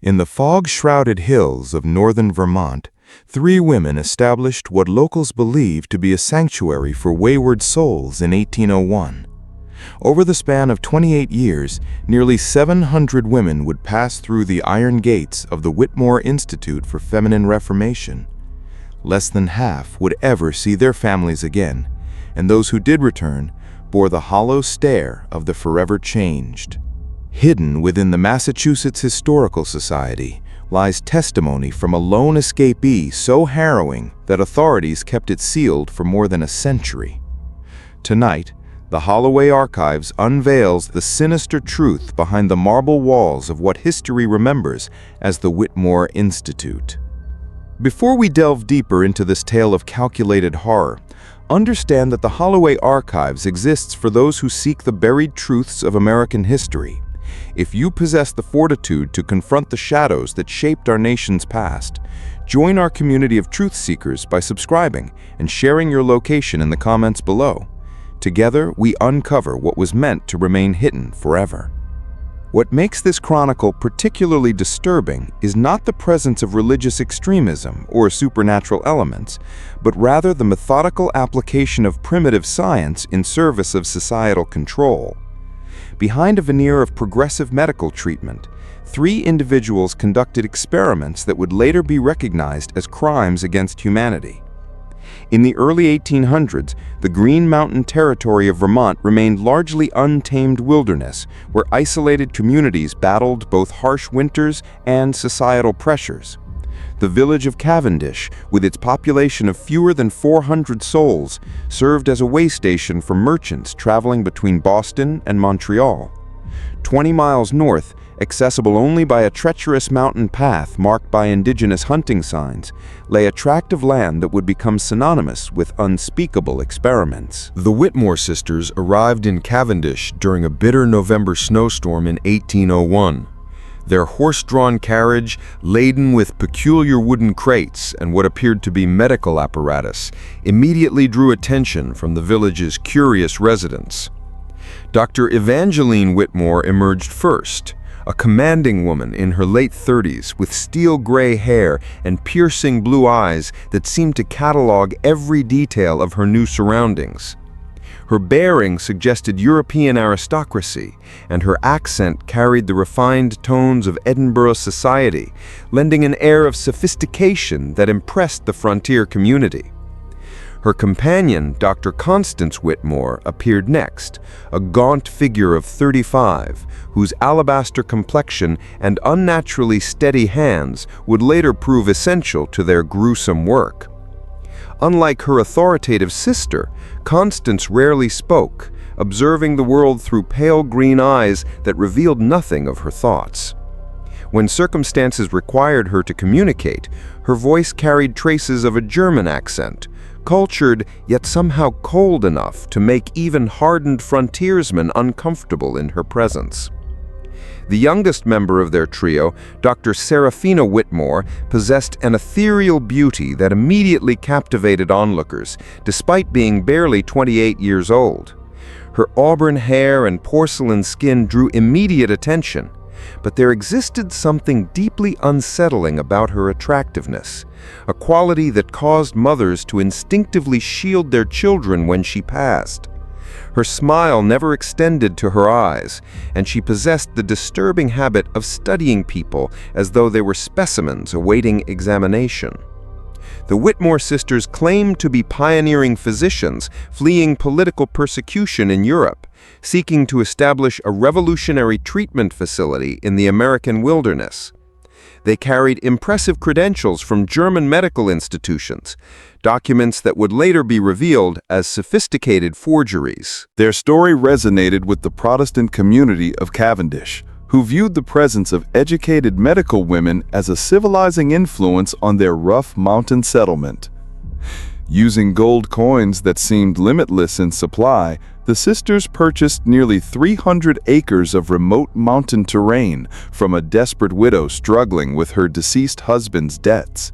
In the fog-shrouded hills of northern Vermont, three women established what locals believed to be a sanctuary for wayward souls in 1801. Over the span of 28 years, nearly 700 women would pass through the iron gates of the Whitmore Institute for Feminine Reformation. Less than half would ever see their families again, and those who did return bore the hollow stare of the forever changed. Hidden within the Massachusetts Historical Society lies testimony from a lone escapee so harrowing that authorities kept it sealed for more than a century. Tonight, the Holloway Archives unveils the sinister truth behind the marble walls of what history remembers as the Whitmore Institute. Before we delve deeper into this tale of calculated horror, understand that the Holloway Archives exists for those who seek the buried truths of American history. If you possess the fortitude to confront the shadows that shaped our nation's past, join our community of truth seekers by subscribing and sharing your location in the comments below. Together, we uncover what was meant to remain hidden forever. What makes this chronicle particularly disturbing is not the presence of religious extremism or supernatural elements, but rather the methodical application of primitive science in service of societal control. Behind a veneer of progressive medical treatment, three individuals conducted experiments that would later be recognized as crimes against humanity. In the early 1800s, the Green Mountain Territory of Vermont remained largely untamed wilderness, where isolated communities battled both harsh winters and societal pressures. The village of Cavendish, with its population of fewer than 400 souls, served as a way station for merchants traveling between Boston and Montreal. 20 miles north, accessible only by a treacherous mountain path marked by indigenous hunting signs, lay a tract of land that would become synonymous with unspeakable experiments. The Whitmore sisters arrived in Cavendish during a bitter November snowstorm in 1801. Their horse-drawn carriage, laden with peculiar wooden crates and what appeared to be medical apparatus, immediately drew attention from the village's curious residents. Dr. Evangeline Whitmore emerged first, a commanding woman in her late 30s with steel-gray hair and piercing blue eyes that seemed to catalog every detail of her new surroundings. Her bearing suggested European aristocracy, and her accent carried the refined tones of Edinburgh society, lending an air of sophistication that impressed the frontier community. Her companion, Dr. Constance Whitmore, appeared next, a gaunt figure of 35, whose alabaster complexion and unnaturally steady hands would later prove essential to their gruesome work. Unlike her authoritative sister, Constance rarely spoke, observing the world through pale green eyes that revealed nothing of her thoughts. When circumstances required her to communicate, her voice carried traces of a German accent, cultured yet somehow cold enough to make even hardened frontiersmen uncomfortable in her presence. The youngest member of their trio, Dr. Seraphina Whitmore, possessed an ethereal beauty that immediately captivated onlookers, despite being barely 28 years old. Her auburn hair and porcelain skin drew immediate attention, but there existed something deeply unsettling about her attractiveness, a quality that caused mothers to instinctively shield their children when she passed. Her smile never extended to her eyes, and she possessed the disturbing habit of studying people as though they were specimens awaiting examination. The Whitmore sisters claimed to be pioneering physicians fleeing political persecution in Europe, seeking to establish a revolutionary treatment facility in the American wilderness. They carried impressive credentials from German medical institutions, documents that would later be revealed as sophisticated forgeries. Their story resonated with the Protestant community of Cavendish, who viewed the presence of educated medical women as a civilizing influence on their rough mountain settlement. Using gold coins that seemed limitless in supply, the sisters purchased nearly 300 acres of remote mountain terrain from a desperate widow struggling with her deceased husband's debts.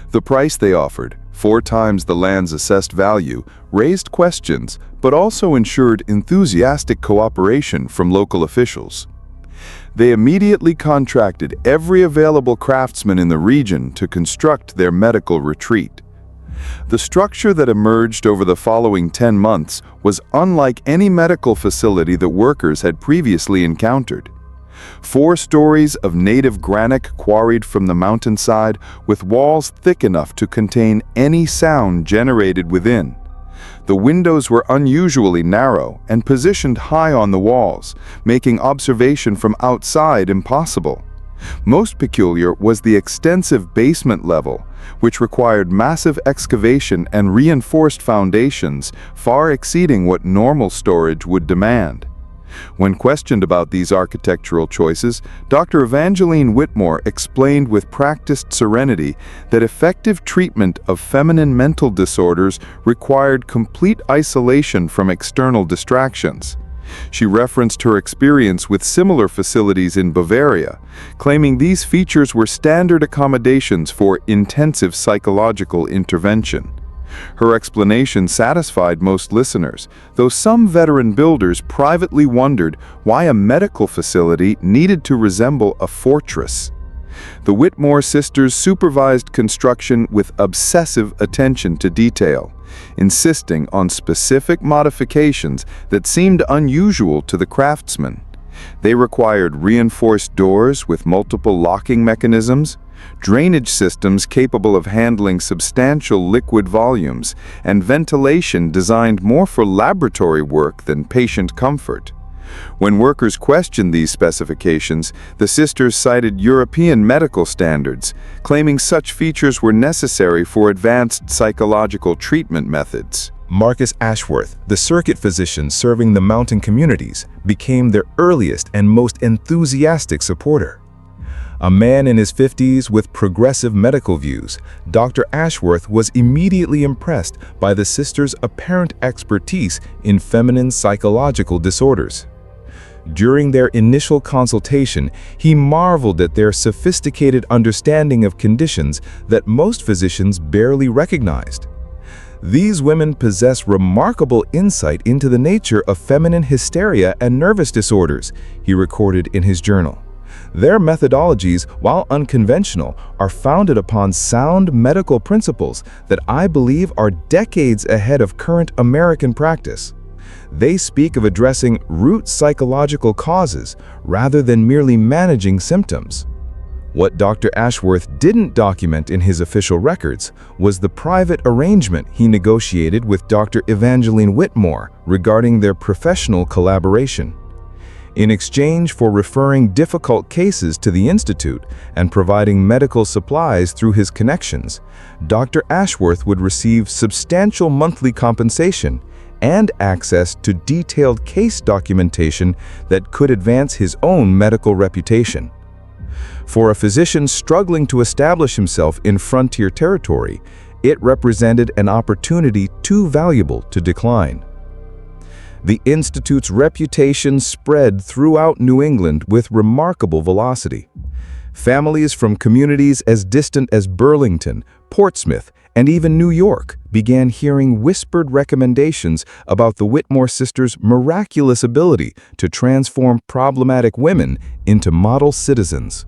The price they offered, 4 times the land's assessed value, raised questions but also ensured enthusiastic cooperation from local officials. They immediately contracted every available craftsman in the region to construct their medical retreat. The structure that emerged over the following 10 months was unlike any medical facility that workers had previously encountered. 4 stories of native granite quarried from the mountainside, with walls thick enough to contain any sound generated within. The windows were unusually narrow and positioned high on the walls, making observation from outside impossible. Most peculiar was the extensive basement level, which required massive excavation and reinforced foundations far exceeding what normal storage would demand. When questioned about these architectural choices, Dr. Evangeline Whitmore explained with practiced serenity that effective treatment of feminine mental disorders required complete isolation from external distractions. She referenced her experience with similar facilities in Bavaria, claiming these features were standard accommodations for intensive psychological intervention. Her explanation satisfied most listeners, though some veteran builders privately wondered why a medical facility needed to resemble a fortress. The Whitmore sisters supervised construction with obsessive attention to detail, insisting on specific modifications that seemed unusual to the craftsmen. They required reinforced doors with multiple locking mechanisms, drainage systems capable of handling substantial liquid volumes, and ventilation designed more for laboratory work than patient comfort. When workers questioned these specifications, the sisters cited European medical standards, claiming such features were necessary for advanced psychological treatment methods. Marcus Ashworth, the circuit physician serving the mountain communities, became their earliest and most enthusiastic supporter. A man in his 50s with progressive medical views, Dr. Ashworth was immediately impressed by the sisters' apparent expertise in feminine psychological disorders. During their initial consultation, he marveled at their sophisticated understanding of conditions that most physicians barely recognized. These women possess remarkable insight into the nature of feminine hysteria and nervous disorders, he recorded in his journal. Their methodologies, while unconventional, are founded upon sound medical principles that I believe are decades ahead of current American practice. They speak of addressing root psychological causes rather than merely managing symptoms. What Dr. Ashworth didn't document in his official records was the private arrangement he negotiated with Dr. Evangeline Whitmore regarding their professional collaboration. In exchange for referring difficult cases to the Institute and providing medical supplies through his connections, Dr. Ashworth would receive substantial monthly compensation and access to detailed case documentation that could advance his own medical reputation. For a physician struggling to establish himself in frontier territory, it represented an opportunity too valuable to decline. The Institute's reputation spread throughout New England with remarkable velocity. Families from communities as distant as Burlington, Portsmouth, and even New York began hearing whispered recommendations about the Whitmore sisters' miraculous ability to transform problematic women into model citizens.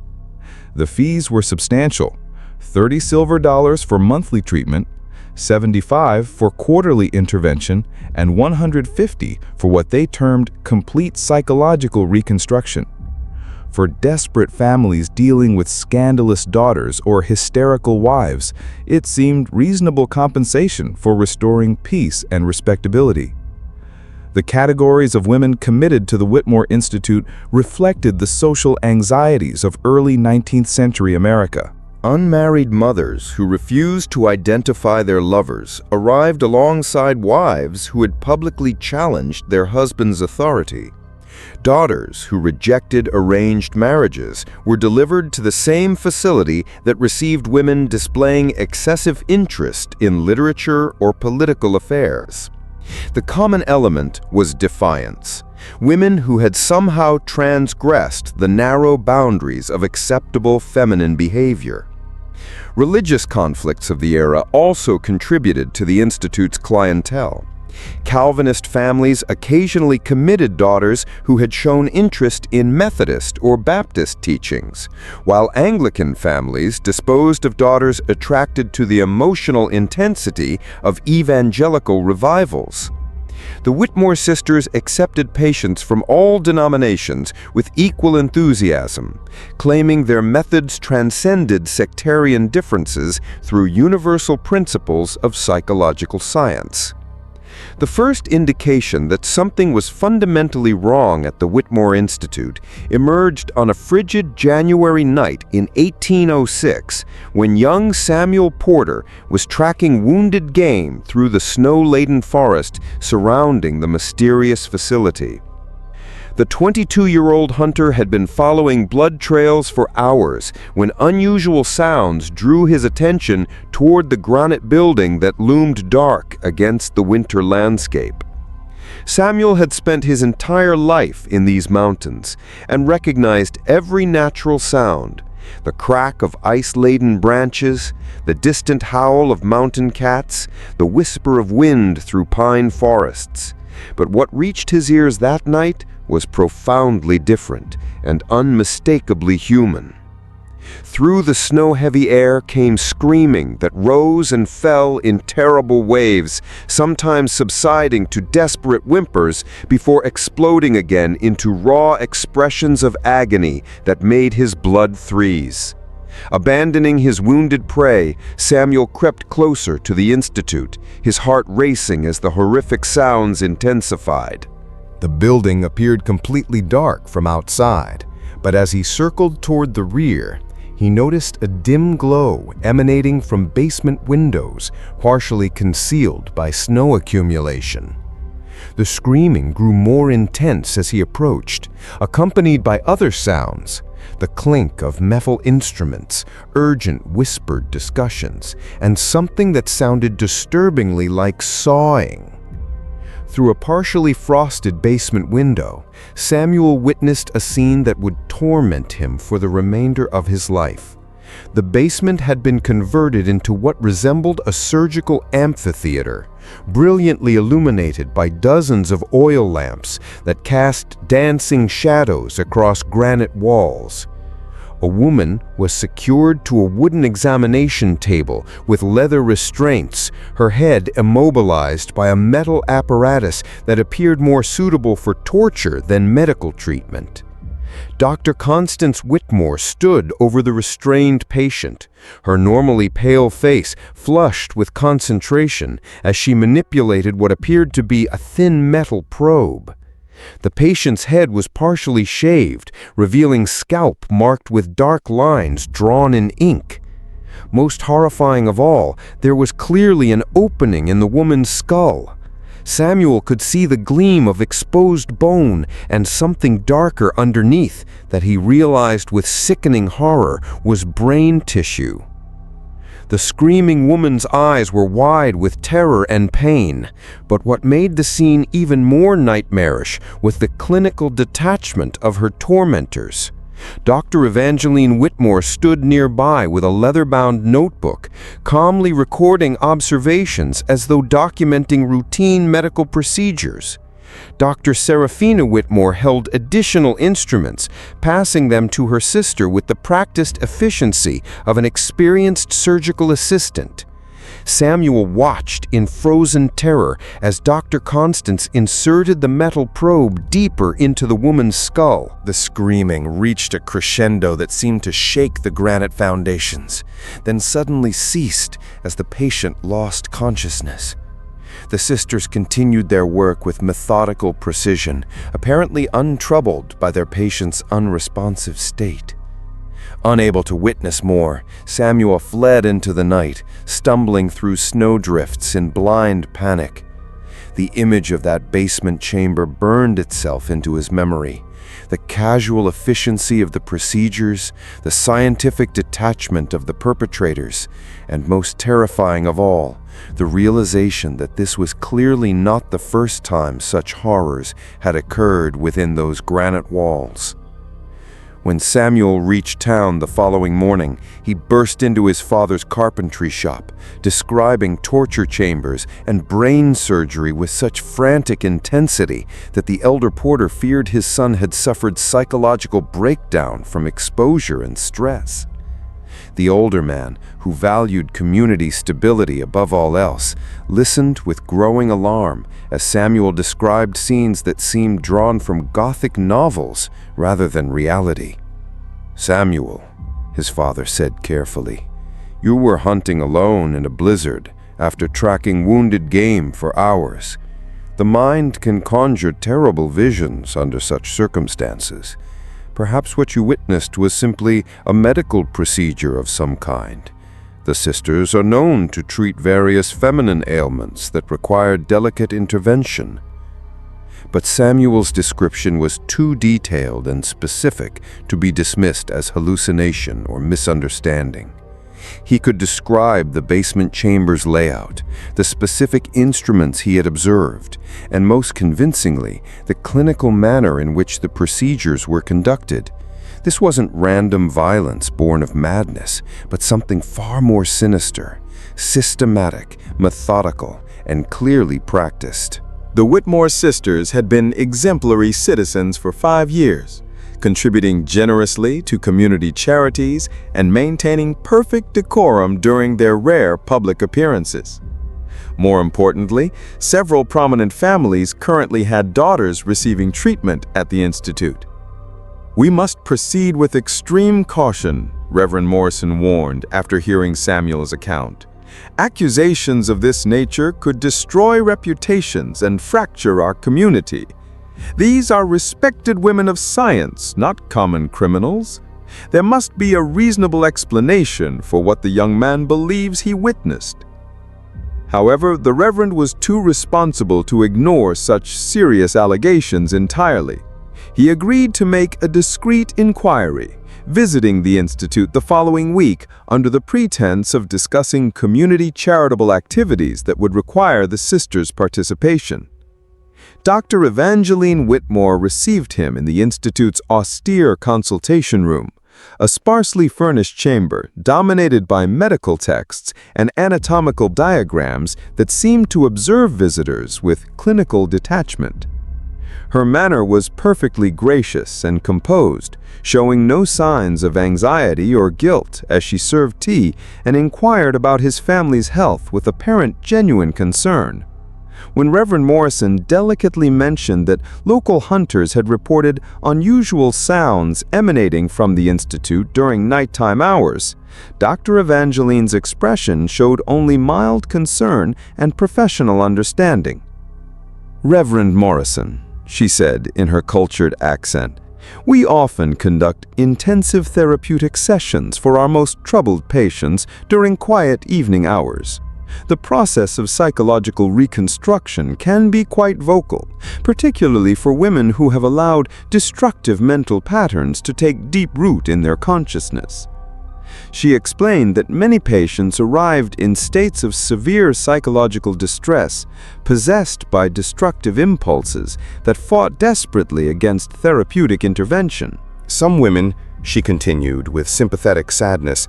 The fees were substantial: $30 silver for monthly treatment, $75 for quarterly intervention, and $150 for what they termed complete psychological reconstruction. For desperate families dealing with scandalous daughters or hysterical wives, it seemed reasonable compensation for restoring peace and respectability. The categories of women committed to the Whitmore Institute reflected the social anxieties of early 19th century America. Unmarried mothers who refused to identify their lovers arrived alongside wives who had publicly challenged their husband's authority. Daughters who rejected arranged marriages were delivered to the same facility that received women displaying excessive interest in literature or political affairs. The common element was defiance. Women who had somehow transgressed the narrow boundaries of acceptable feminine behavior. Religious conflicts of the era also contributed to the Institute's clientele. Calvinist families occasionally committed daughters who had shown interest in Methodist or Baptist teachings, while Anglican families disposed of daughters attracted to the emotional intensity of evangelical revivals. The Whitmore sisters accepted patients from all denominations with equal enthusiasm, claiming their methods transcended sectarian differences through universal principles of psychological science. The first indication that something was fundamentally wrong at the Whitmore Institute emerged on a frigid January night in 1806 when young Samuel Porter was tracking wounded game through the snow-laden forest surrounding the mysterious facility. The 22-year-old hunter had been following blood trails for hours when unusual sounds drew his attention toward the granite building that loomed dark against the winter landscape. Samuel had spent his entire life in these mountains and recognized every natural sound: the crack of ice-laden branches, the distant howl of mountain cats, the whisper of wind through pine forests. But what reached his ears that night was profoundly different and unmistakably human. Through the snow-heavy air came screaming that rose and fell in terrible waves, sometimes subsiding to desperate whimpers before exploding again into raw expressions of agony that made his blood freeze. Abandoning his wounded prey, Samuel crept closer to the Institute, his heart racing as the horrific sounds intensified. The building appeared completely dark from outside, but as he circled toward the rear, he noticed a dim glow emanating from basement windows, partially concealed by snow accumulation. The screaming grew more intense as he approached, accompanied by other sounds: the clink of metal instruments, urgent whispered discussions, and something that sounded disturbingly like sawing. Through a partially frosted basement window, Samuel witnessed a scene that would torment him for the remainder of his life. The basement had been converted into what resembled a surgical amphitheater, brilliantly illuminated by dozens of oil lamps that cast dancing shadows across granite walls. A woman was secured to a wooden examination table with leather restraints, her head immobilized by a metal apparatus that appeared more suitable for torture than medical treatment. Dr. Constance Whitmore stood over the restrained patient, her normally pale face flushed with concentration as she manipulated what appeared to be a thin metal probe. The patient's head was partially shaved, revealing scalp marked with dark lines drawn in ink. Most horrifying of all, there was clearly an opening in the woman's skull. Samuel could see the gleam of exposed bone and something darker underneath that he realized with sickening horror was brain tissue. The screaming woman's eyes were wide with terror and pain, but what made the scene even more nightmarish was the clinical detachment of her tormentors. Dr. Evangeline Whitmore stood nearby with a leather-bound notebook, calmly recording observations as though documenting routine medical procedures. Dr. Seraphina Whitmore held additional instruments, passing them to her sister with the practiced efficiency of an experienced surgical assistant. Samuel watched in frozen terror as Dr. Constance inserted the metal probe deeper into the woman's skull. The screaming reached a crescendo that seemed to shake the granite foundations, then suddenly ceased as the patient lost consciousness. The sisters continued their work with methodical precision, apparently untroubled by their patient's unresponsive state. Unable to witness more, Samuel fled into the night, stumbling through snowdrifts in blind panic. The image of that basement chamber burned itself into his memory. The casual efficiency of the procedures, the scientific detachment of the perpetrators, and most terrifying of all, the realization that this was clearly not the first time such horrors had occurred within those granite walls. When Samuel reached town the following morning, he burst into his father's carpentry shop, describing torture chambers and brain surgery with such frantic intensity that the elder porter feared his son had suffered psychological breakdown from exposure and stress. The older man, who valued community stability above all else, listened with growing alarm as Samuel described scenes that seemed drawn from Gothic novels rather than reality. "Samuel," his father said carefully, "you were hunting alone in a blizzard after tracking wounded game for hours. The mind can conjure terrible visions under such circumstances. Perhaps what you witnessed was simply a medical procedure of some kind. The sisters are known to treat various feminine ailments that require delicate intervention." But Samuel's description was too detailed and specific to be dismissed as hallucination or misunderstanding. He could describe the basement chamber's layout, the specific instruments he had observed, and most convincingly, the clinical manner in which the procedures were conducted. This wasn't random violence born of madness, but something far more sinister, systematic, methodical, and clearly practiced. The Whitmore sisters had been exemplary citizens for 5 years, contributing generously to community charities and maintaining perfect decorum during their rare public appearances. More importantly, several prominent families currently had daughters receiving treatment at the Institute. "We must proceed with extreme caution," Reverend Morrison warned after hearing Samuel's account. "Accusations of this nature could destroy reputations and fracture our community. These are respected women of science, not common criminals. There must be a reasonable explanation for what the young man believes he witnessed." However, the Reverend was too responsible to ignore such serious allegations entirely. He agreed to make a discreet inquiry, visiting the Institute the following week under the pretense of discussing community charitable activities that would require the sisters' participation. Dr. Evangeline Whitmore received him in the Institute's austere consultation room, a sparsely furnished chamber dominated by medical texts and anatomical diagrams that seemed to observe visitors with clinical detachment. Her manner was perfectly gracious and composed, showing no signs of anxiety or guilt as she served tea and inquired about his family's health with apparent genuine concern. When Reverend Morrison delicately mentioned that local hunters had reported unusual sounds emanating from the Institute during nighttime hours, Dr. Evangeline's expression showed only mild concern and professional understanding. "Reverend Morrison," she said in her cultured accent, "we often conduct intensive therapeutic sessions for our most troubled patients during quiet evening hours. The process of psychological reconstruction can be quite vocal, particularly for women who have allowed destructive mental patterns to take deep root in their consciousness." She explained that many patients arrived in states of severe psychological distress, possessed by destructive impulses that fought desperately against therapeutic intervention. Some women, she continued with sympathetic sadness,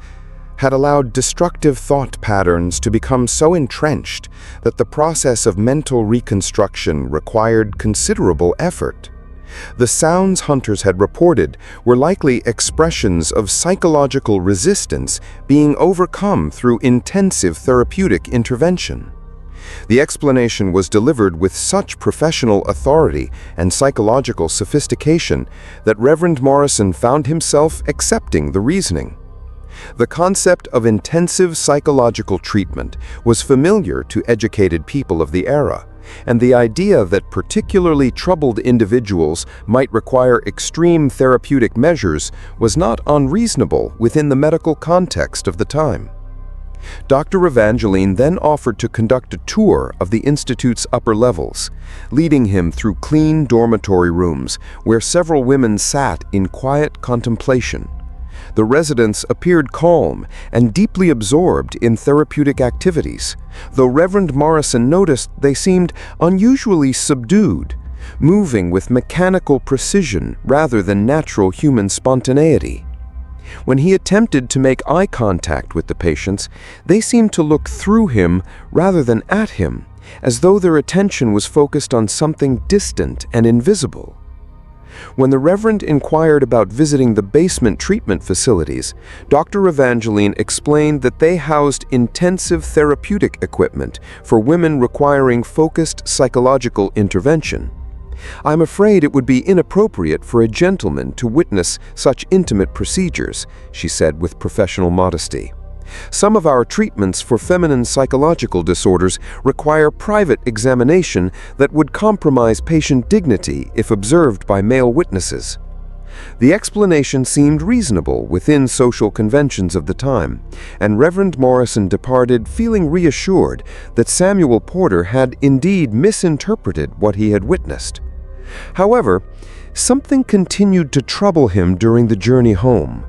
had allowed destructive thought patterns to become so entrenched that the process of mental reconstruction required considerable effort. The sounds hunters had reported were likely expressions of psychological resistance being overcome through intensive therapeutic intervention. The explanation was delivered with such professional authority and psychological sophistication that Reverend Morrison found himself accepting the reasoning. The concept of intensive psychological treatment was familiar to educated people of the era, and the idea that particularly troubled individuals might require extreme therapeutic measures was not unreasonable within the medical context of the time. Dr. Evangeline then offered to conduct a tour of the Institute's upper levels, leading him through clean dormitory rooms where several women sat in quiet contemplation. The residents appeared calm and deeply absorbed in therapeutic activities, though Reverend Morrison noticed they seemed unusually subdued, moving with mechanical precision rather than natural human spontaneity. When he attempted to make eye contact with the patients, they seemed to look through him rather than at him, as though their attention was focused on something distant and invisible. When the Reverend inquired about visiting the basement treatment facilities, Dr. Evangeline explained that they housed intensive therapeutic equipment for women requiring focused psychological intervention. "I'm afraid it would be inappropriate for a gentleman to witness such intimate procedures," she said with professional modesty. "Some of our treatments for feminine psychological disorders require private examination that would compromise patient dignity if observed by male witnesses." The explanation seemed reasonable within social conventions of the time, and Reverend Morrison departed feeling reassured that Samuel Porter had indeed misinterpreted what he had witnessed. However, something continued to trouble him during the journey home,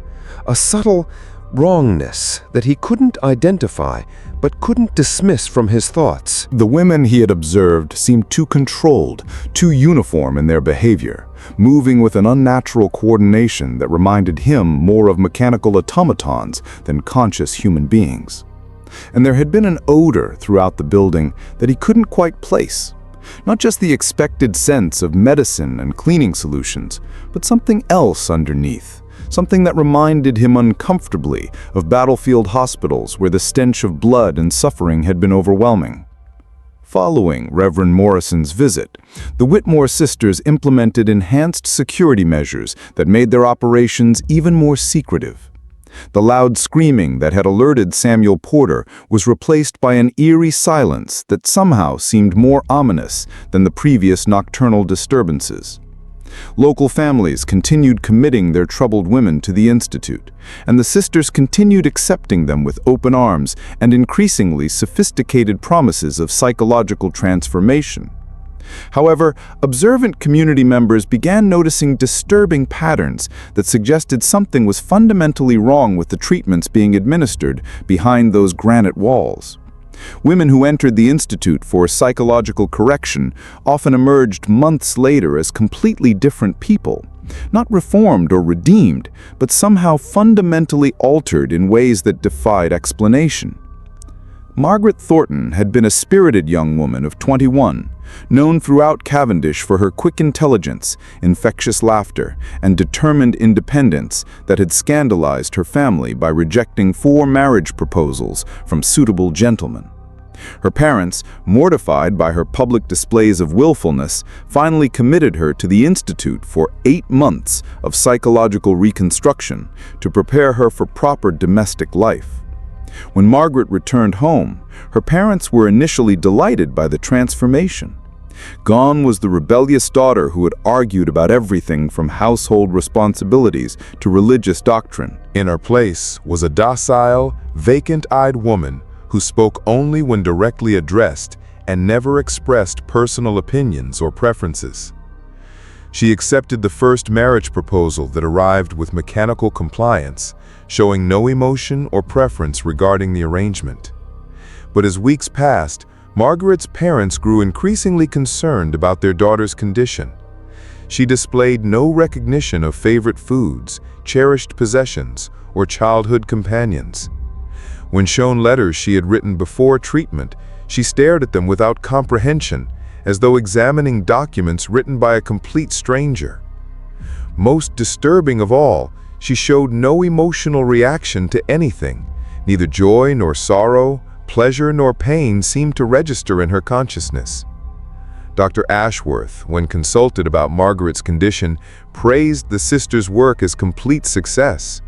a subtle wrongness that he couldn't identify but couldn't dismiss from his thoughts. The women he had observed seemed too controlled, too uniform in their behavior, moving with an unnatural coordination that reminded him more of mechanical automatons than conscious human beings. And there had been an odor throughout the building that he couldn't quite place. Not just the expected sense of medicine and cleaning solutions, but something else underneath. Something that reminded him uncomfortably of battlefield hospitals where the stench of blood and suffering had been overwhelming. Following Reverend Morrison's visit, the Whitmore sisters implemented enhanced security measures that made their operations even more secretive. The loud screaming that had alerted Samuel Porter was replaced by an eerie silence that somehow seemed more ominous than the previous nocturnal disturbances. Local families continued committing their troubled women to the Institute, and the sisters continued accepting them with open arms and increasingly sophisticated promises of psychological transformation. However, observant community members began noticing disturbing patterns that suggested something was fundamentally wrong with the treatments being administered behind those granite walls. Women who entered the Institute for psychological correction often emerged months later as completely different people, not reformed or redeemed, but somehow fundamentally altered in ways that defied explanation. Margaret Thornton had been a spirited young woman of 21, known throughout Cavendish for her quick intelligence, infectious laughter, and determined independence that had scandalized her family by rejecting 4 marriage proposals from suitable gentlemen. Her parents, mortified by her public displays of willfulness, finally committed her to the Institute for 8 months of psychological reconstruction to prepare her for proper domestic life. When Margaret returned home, her parents were initially delighted by the transformation. Gone was the rebellious daughter who had argued about everything from household responsibilities to religious doctrine. In her place was a docile, vacant-eyed woman who spoke only when directly addressed and never expressed personal opinions or preferences. She accepted the first marriage proposal that arrived with mechanical compliance, showing no emotion or preference regarding the arrangement. But as weeks passed, Margaret's parents grew increasingly concerned about their daughter's condition. She displayed no recognition of favorite foods, cherished possessions, or childhood companions. When shown letters she had written before treatment, she stared at them without comprehension, as though examining documents written by a complete stranger. Most disturbing of all, she showed no emotional reaction to anything. Neither joy nor sorrow, pleasure nor pain seemed to register in her consciousness. Dr. Ashworth, when consulted about Margaret's condition, praised the sisters' work as complete success.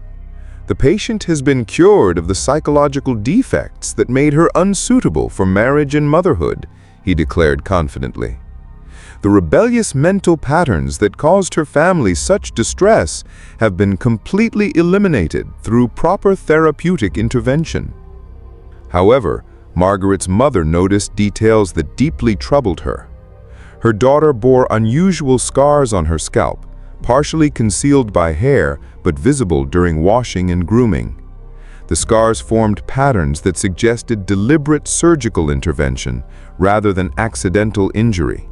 "The patient has been cured of the psychological defects that made her unsuitable for marriage and motherhood," he declared confidently. "The rebellious mental patterns that caused her family such distress have been completely eliminated through proper therapeutic intervention." However, Margaret's mother noticed details that deeply troubled her. Her daughter bore unusual scars on her scalp, partially concealed by hair but visible during washing and grooming. The scars formed patterns that suggested deliberate surgical intervention rather than accidental injury.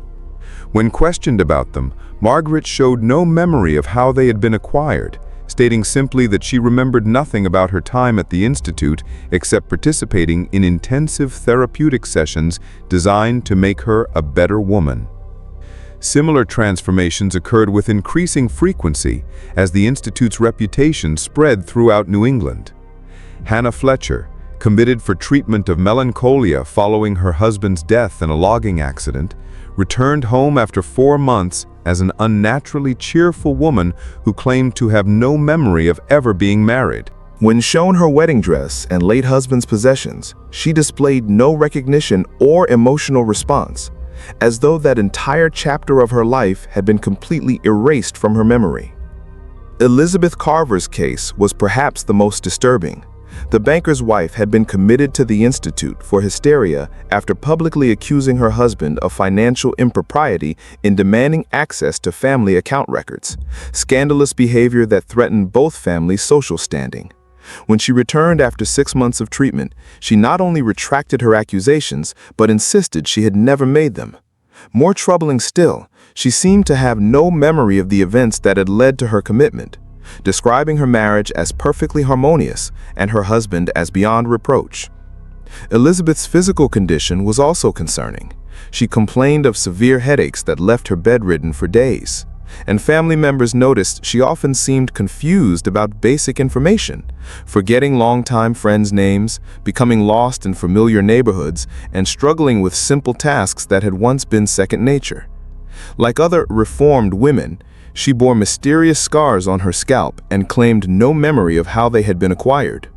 When questioned about them, Margaret showed no memory of how they had been acquired, stating simply that she remembered nothing about her time at the Institute except participating in intensive therapeutic sessions designed to make her a better woman. Similar transformations occurred with increasing frequency as the Institute's reputation spread throughout New England. Hannah Fletcher, committed for treatment of melancholia following her husband's death in a logging accident, returned home after 4 months as an unnaturally cheerful woman who claimed to have no memory of ever being married. When shown her wedding dress and late husband's possessions, she displayed no recognition or emotional response, as though that entire chapter of her life had been completely erased from her memory. Elizabeth Carver's case was perhaps the most disturbing. The banker's wife had been committed to the Institute for hysteria after publicly accusing her husband of financial impropriety in demanding access to family account records, scandalous behavior that threatened both families' social standing. When she returned after 6 months of treatment, she not only retracted her accusations, but insisted she had never made them. More troubling still, she seemed to have no memory of the events that had led to her commitment, describing her marriage as perfectly harmonious and her husband as beyond reproach. Elizabeth's physical condition was also concerning. She complained of severe headaches that left her bedridden for days, and family members noticed she often seemed confused about basic information, forgetting longtime friends' names, becoming lost in familiar neighborhoods, and struggling with simple tasks that had once been second nature. Like other reformed women, she bore mysterious scars on her scalp and claimed no memory of how they had been acquired.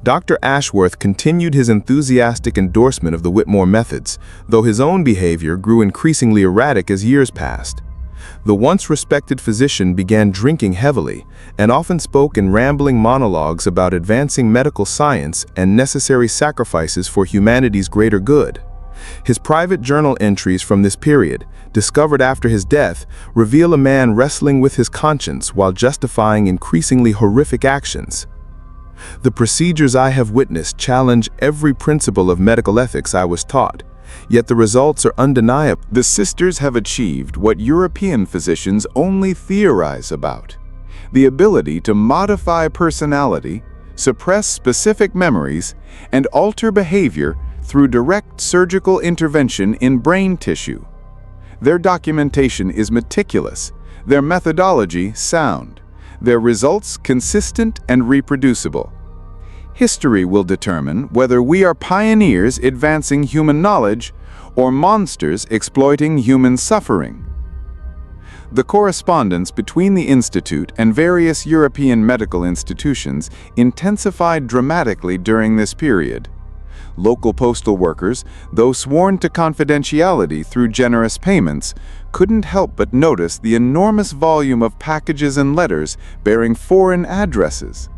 Dr. Ashworth continued his enthusiastic endorsement of the Whitmore methods, though his own behavior grew increasingly erratic as years passed. The once respected physician began drinking heavily and often spoke in rambling monologues about advancing medical science and necessary sacrifices for humanity's greater good. His private journal entries from this period, discovered after his death, reveal a man wrestling with his conscience while justifying increasingly horrific actions. The procedures I have witnessed challenge every principle of medical ethics I was taught, yet the results are undeniable. The sisters have achieved what European physicians only theorize about: the ability to modify personality, suppress specific memories, and alter behavior through direct surgical intervention in brain tissue. Their documentation is meticulous, their methodology sound, their results consistent and reproducible. History will determine whether we are pioneers advancing human knowledge or monsters exploiting human suffering. The correspondence between the Institute and various European medical institutions intensified dramatically during this period. Local postal workers, though sworn to confidentiality through generous payments, couldn't help but notice the enormous volume of packages and letters bearing foreign addresses.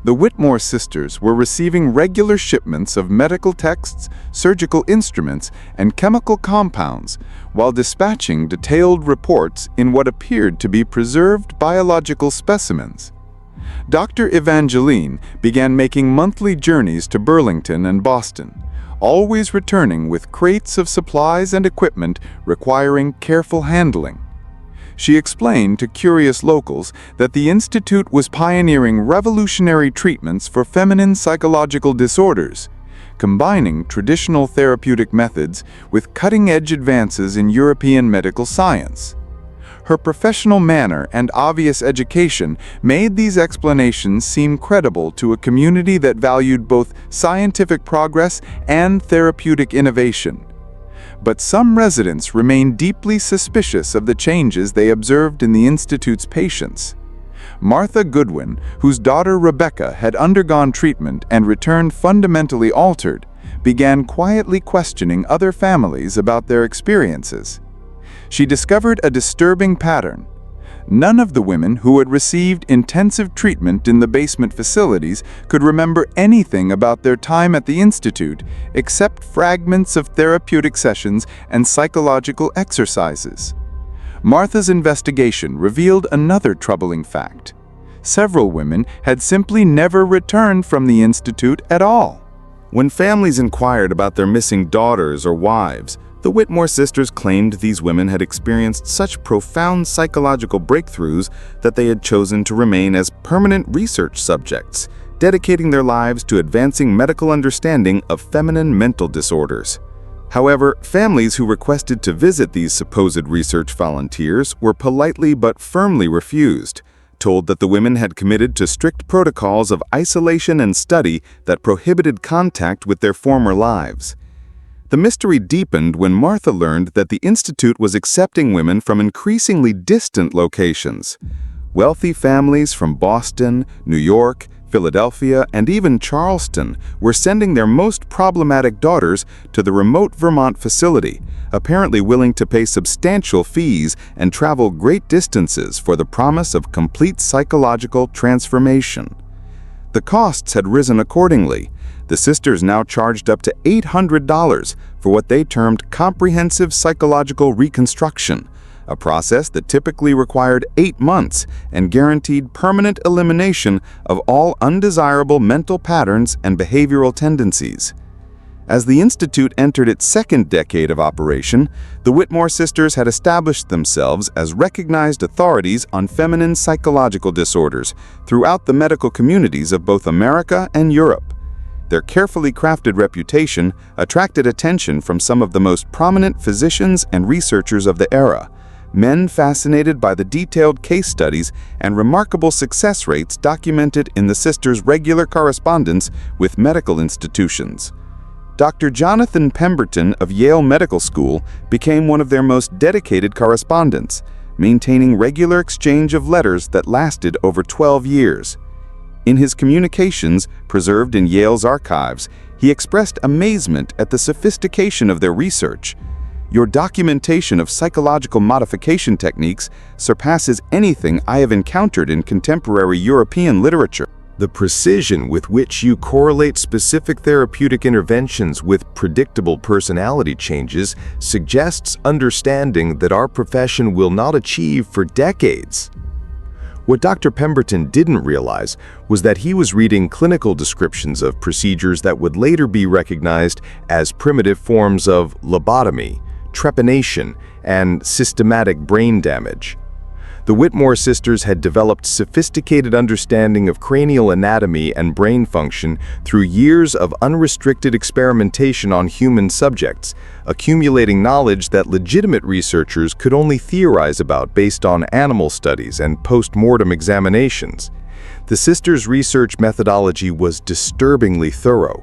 The Whitmore sisters were receiving regular shipments of medical texts, surgical instruments, and chemical compounds, while dispatching detailed reports in what appeared to be preserved biological specimens. Dr. Evangeline began making monthly journeys to Burlington and Boston, always returning with crates of supplies and equipment requiring careful handling. She explained to curious locals that the Institute was pioneering revolutionary treatments for feminine psychological disorders, combining traditional therapeutic methods with cutting-edge advances in European medical science. Her professional manner and obvious education made these explanations seem credible to a community that valued both scientific progress and therapeutic innovation. But some residents remained deeply suspicious of the changes they observed in the Institute's patients. Martha Goodwin, whose daughter Rebecca had undergone treatment and returned fundamentally altered, began quietly questioning other families about their experiences. She discovered a disturbing pattern. None of the women who had received intensive treatment in the basement facilities could remember anything about their time at the Institute except fragments of therapeutic sessions and psychological exercises. Martha's investigation revealed another troubling fact. Several women had simply never returned from the Institute at all. When families inquired about their missing daughters or wives, The Whitmore sisters claimed these women had experienced such profound psychological breakthroughs that they had chosen to remain as permanent research subjects, dedicating their lives to advancing medical understanding of feminine mental disorders. However, families who requested to visit these supposed research volunteers were politely but firmly refused, told that the women had committed to strict protocols of isolation and study that prohibited contact with their former lives. The mystery deepened when Martha learned that the Institute was accepting women from increasingly distant locations. Wealthy families from Boston, New York, Philadelphia, and even Charleston were sending their most problematic daughters to the remote Vermont facility, apparently willing to pay substantial fees and travel great distances for the promise of complete psychological transformation. The costs had risen accordingly. The sisters now charged up to $800 for what they termed comprehensive psychological reconstruction, a process that typically required 8 months and guaranteed permanent elimination of all undesirable mental patterns and behavioral tendencies. As the Institute entered its second decade of operation, the Whitmore sisters had established themselves as recognized authorities on feminine psychological disorders throughout the medical communities of both America and Europe. Their carefully crafted reputation attracted attention from some of the most prominent physicians and researchers of the era, men fascinated by the detailed case studies and remarkable success rates documented in the sisters' regular correspondence with medical institutions. Dr. Jonathan Pemberton of Yale Medical School became one of their most dedicated correspondents, maintaining regular exchange of letters that lasted over 12 years. In his communications, preserved in Yale's archives, he expressed amazement at the sophistication of their research. "Your documentation of psychological modification techniques surpasses anything I have encountered in contemporary European literature. The precision with which you correlate specific therapeutic interventions with predictable personality changes suggests understanding that our profession will not achieve for decades." What Dr. Pemberton didn't realize was that he was reading clinical descriptions of procedures that would later be recognized as primitive forms of lobotomy, trepanation, and systematic brain damage. The Whitmore sisters had developed sophisticated understanding of cranial anatomy and brain function through years of unrestricted experimentation on human subjects, accumulating knowledge that legitimate researchers could only theorize about based on animal studies and post-mortem examinations. The sisters' research methodology was disturbingly thorough.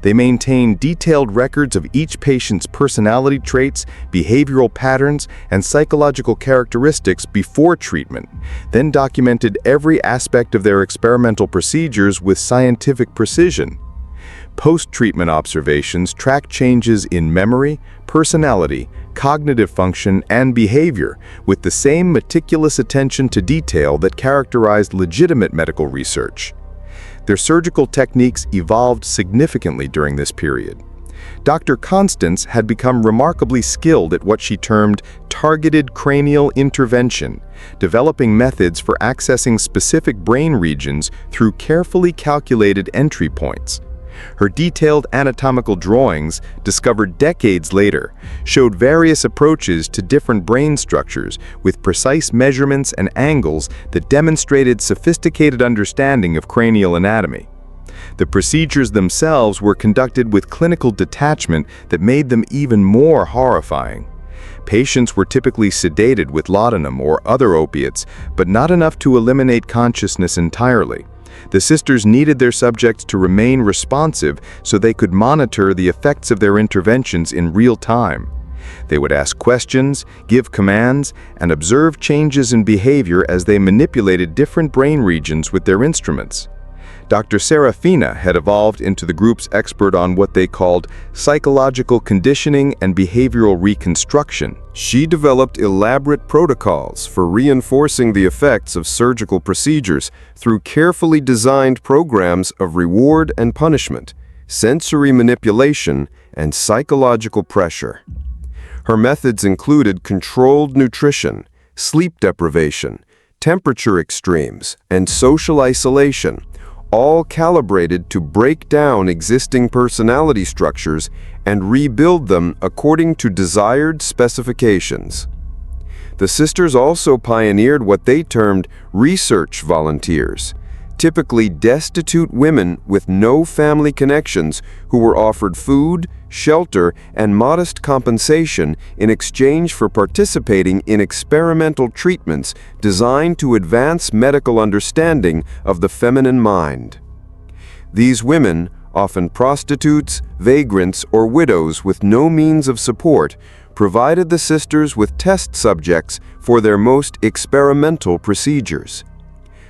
They maintained detailed records of each patient's personality traits, behavioral patterns, and psychological characteristics before treatment, then documented every aspect of their experimental procedures with scientific precision. Post-treatment observations track changes in memory, personality, cognitive function, and behavior with the same meticulous attention to detail that characterized legitimate medical research. Their surgical techniques evolved significantly during this period. Dr. Constance had become remarkably skilled at what she termed targeted cranial intervention, developing methods for accessing specific brain regions through carefully calculated entry points. Her detailed anatomical drawings, discovered decades later, showed various approaches to different brain structures with precise measurements and angles that demonstrated sophisticated understanding of cranial anatomy. The procedures themselves were conducted with clinical detachment that made them even more horrifying. Patients were typically sedated with laudanum or other opiates, but not enough to eliminate consciousness entirely. The sisters needed their subjects to remain responsive so they could monitor the effects of their interventions in real time. They would ask questions, give commands, and observe changes in behavior as they manipulated different brain regions with their instruments. Dr. Serafina had evolved into the group's expert on what they called psychological conditioning and behavioral reconstruction. She developed elaborate protocols for reinforcing the effects of surgical procedures through carefully designed programs of reward and punishment, sensory manipulation, and psychological pressure. Her methods included controlled nutrition, sleep deprivation, temperature extremes, and social isolation, all calibrated to break down existing personality structures and rebuild them according to desired specifications. The sisters also pioneered what they termed research volunteers, typically destitute women with no family connections who were offered food, shelter, and modest compensation in exchange for participating in experimental treatments designed to advance medical understanding of the feminine mind. These women, often prostitutes, vagrants, or widows with no means of support, provided the sisters with test subjects for their most experimental procedures.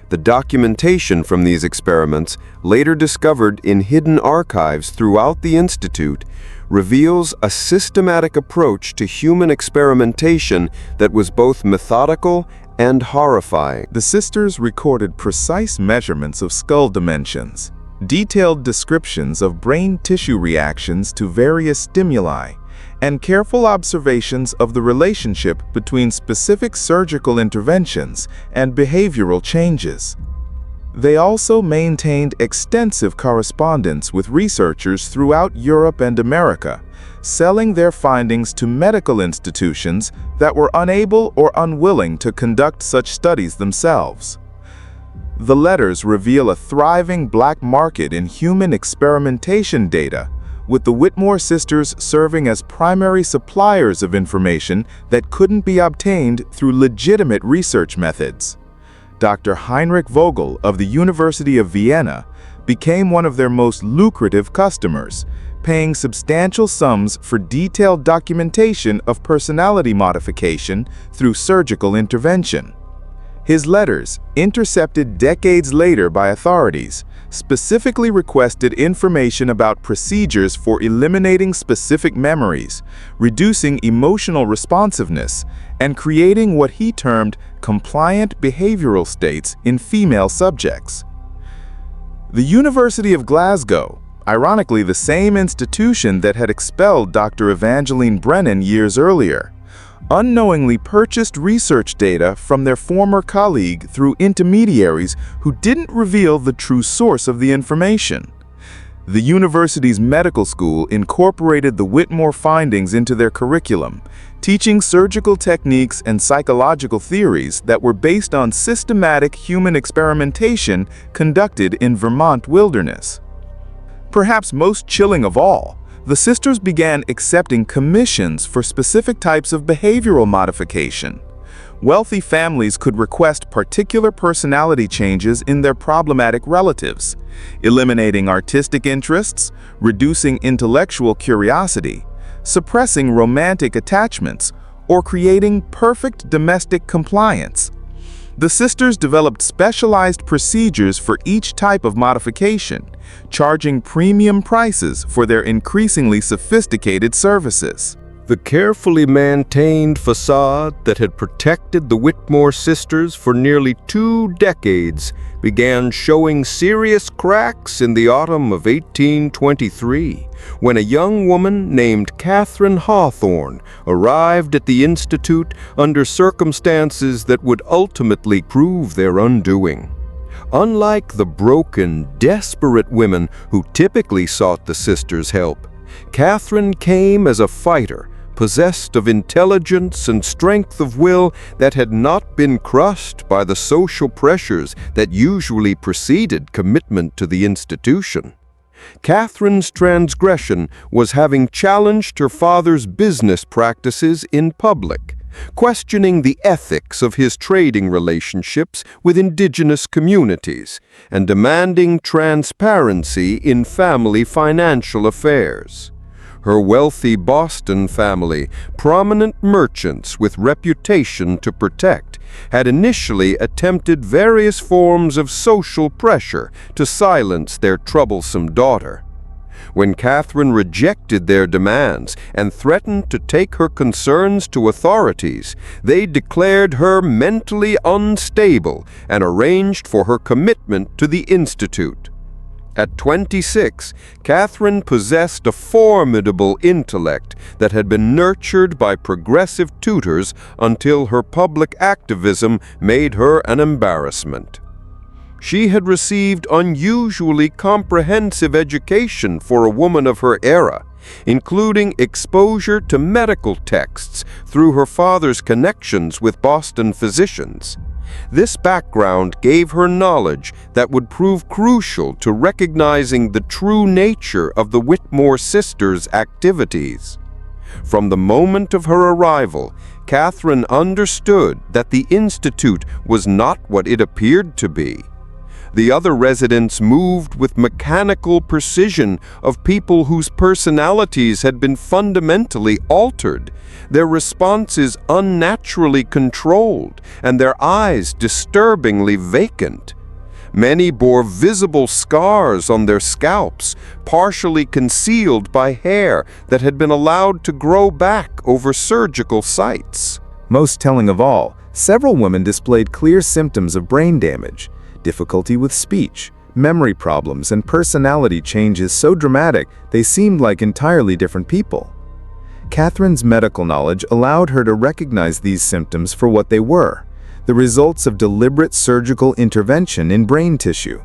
The documentation from these experiments, later discovered in hidden archives throughout the Institute, reveals a systematic approach to human experimentation that was both methodical and horrifying. The sisters recorded precise measurements of skull dimensions, detailed descriptions of brain tissue reactions to various stimuli, and careful observations of the relationship between specific surgical interventions and behavioral changes. They also maintained extensive correspondence with researchers throughout Europe and America, selling their findings to medical institutions that were unable or unwilling to conduct such studies themselves. The letters reveal a thriving black market in human experimentation data, with the Whitmore sisters serving as primary suppliers of information that couldn't be obtained through legitimate research methods. Dr. Heinrich Vogel of the University of Vienna became one of their most lucrative customers, paying substantial sums for detailed documentation of personality modification through surgical intervention. His letters, intercepted decades later by authorities, specifically requested information about procedures for eliminating specific memories, reducing emotional responsiveness, and creating what he termed compliant behavioral states in female subjects. The University of Glasgow, ironically the same institution that had expelled Dr. Evangeline Brennan years earlier, unknowingly purchased research data from their former colleague through intermediaries who didn't reveal the true source of the information. The university's medical school incorporated the Whitmore findings into their curriculum, teaching surgical techniques and psychological theories that were based on systematic human experimentation conducted in Vermont wilderness. Perhaps most chilling of all, the sisters began accepting commissions for specific types of behavioral modification. Wealthy families could request particular personality changes in their problematic relatives, eliminating artistic interests, reducing intellectual curiosity, suppressing romantic attachments, or creating perfect domestic compliance. The sisters developed specialized procedures for each type of modification, charging premium prices for their increasingly sophisticated services. The carefully maintained facade that had protected the Whitmore sisters for nearly 2 decades began showing serious cracks in the autumn of 1823, when a young woman named Catherine Hawthorne arrived at the Institute under circumstances that would ultimately prove their undoing. Unlike the broken, desperate women who typically sought the sisters' help, Catherine came as a fighter, possessed of intelligence and strength of will that had not been crushed by the social pressures that usually preceded commitment to the institution. Catherine's transgression was having challenged her father's business practices in public, questioning the ethics of his trading relationships with indigenous communities, and demanding transparency in family financial affairs. Her wealthy Boston family, prominent merchants with reputation to protect, had initially attempted various forms of social pressure to silence their troublesome daughter. When Catherine rejected their demands and threatened to take her concerns to authorities, they declared her mentally unstable and arranged for her commitment to the Institute. At 26, Catherine possessed a formidable intellect that had been nurtured by progressive tutors until her public activism made her an embarrassment. She had received unusually comprehensive education for a woman of her era, including exposure to medical texts through her father's connections with Boston physicians. This background gave her knowledge that would prove crucial to recognizing the true nature of the Whitmore sisters' activities. From the moment of her arrival, Catherine understood that the Institute was not what it appeared to be. The other residents moved with mechanical precision of people whose personalities had been fundamentally altered, their responses unnaturally controlled, and their eyes disturbingly vacant. Many bore visible scars on their scalps, partially concealed by hair that had been allowed to grow back over surgical sites. Most telling of all, several women displayed clear symptoms of brain damage, difficulty with speech, memory problems, and personality changes so dramatic they seemed like entirely different people. Catherine's medical knowledge allowed her to recognize these symptoms for what they were, the results of deliberate surgical intervention in brain tissue.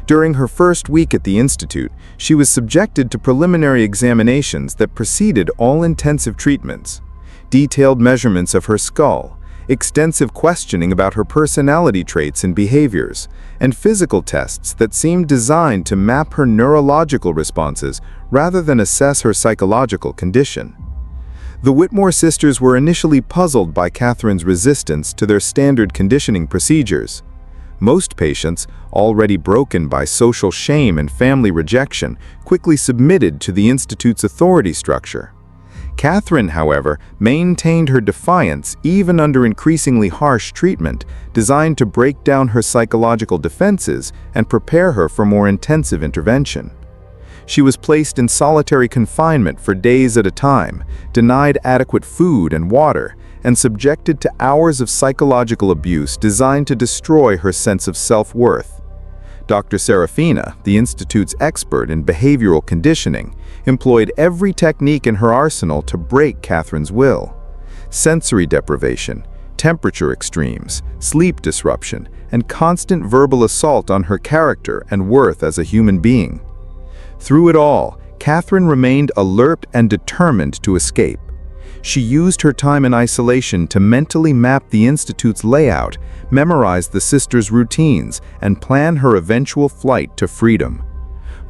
During her first week at the Institute, she was subjected to preliminary examinations that preceded all intensive treatments, detailed measurements of her skull, extensive questioning about her personality traits and behaviors, and physical tests that seemed designed to map her neurological responses rather than assess her psychological condition. The Whitmore sisters were initially puzzled by Catherine's resistance to their standard conditioning procedures. Most patients, already broken by social shame and family rejection, quickly submitted to the Institute's authority structure. Catherine, however, maintained her defiance even under increasingly harsh treatment, designed to break down her psychological defenses and prepare her for more intensive intervention. She was placed in solitary confinement for days at a time, denied adequate food and water, and subjected to hours of psychological abuse designed to destroy her sense of self-worth. Dr. Serafina, the Institute's expert in behavioral conditioning, employed every technique in her arsenal to break Catherine's will. Sensory deprivation, temperature extremes, sleep disruption, and constant verbal assault on her character and worth as a human being. Through it all, Catherine remained alert and determined to escape. She used her time in isolation to mentally map the Institute's layout, memorize the sisters' routines, and plan her eventual flight to freedom.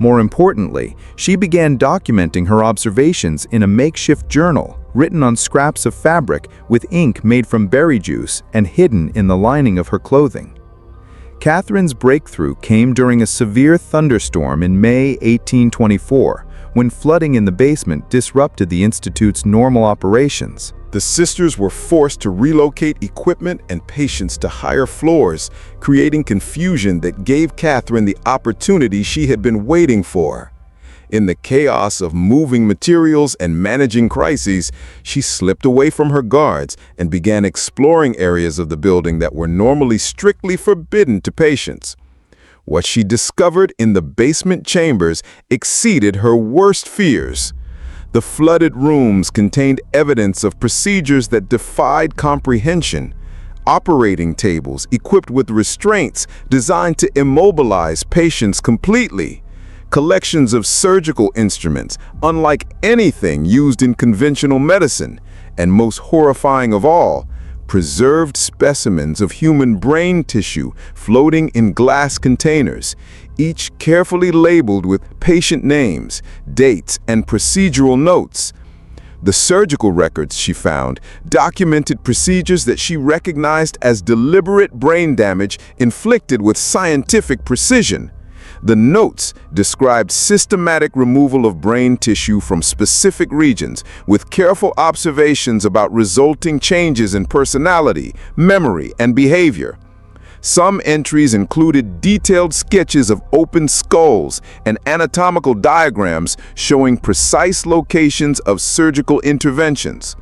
More importantly, she began documenting her observations in a makeshift journal written on scraps of fabric with ink made from berry juice and hidden in the lining of her clothing. Catherine's breakthrough came during a severe thunderstorm in May 1824, when flooding in the basement disrupted the Institute's normal operations. The sisters were forced to relocate equipment and patients to higher floors, creating confusion that gave Catherine the opportunity she had been waiting for. In the chaos of moving materials and managing crises, she slipped away from her guards and began exploring areas of the building that were normally strictly forbidden to patients. What she discovered in the basement chambers exceeded her worst fears. The flooded rooms contained evidence of procedures that defied comprehension. Operating tables equipped with restraints designed to immobilize patients completely. Collections of surgical instruments, unlike anything used in conventional medicine, and most horrifying of all, preserved specimens of human brain tissue floating in glass containers, each carefully labeled with patient names, dates, and procedural notes. The surgical records she found documented procedures that she recognized as deliberate brain damage inflicted with scientific precision. The notes described systematic removal of brain tissue from specific regions, with careful observations about resulting changes in personality, memory, and behavior. Some entries included detailed sketches of open skulls and anatomical diagrams showing precise locations of surgical interventions.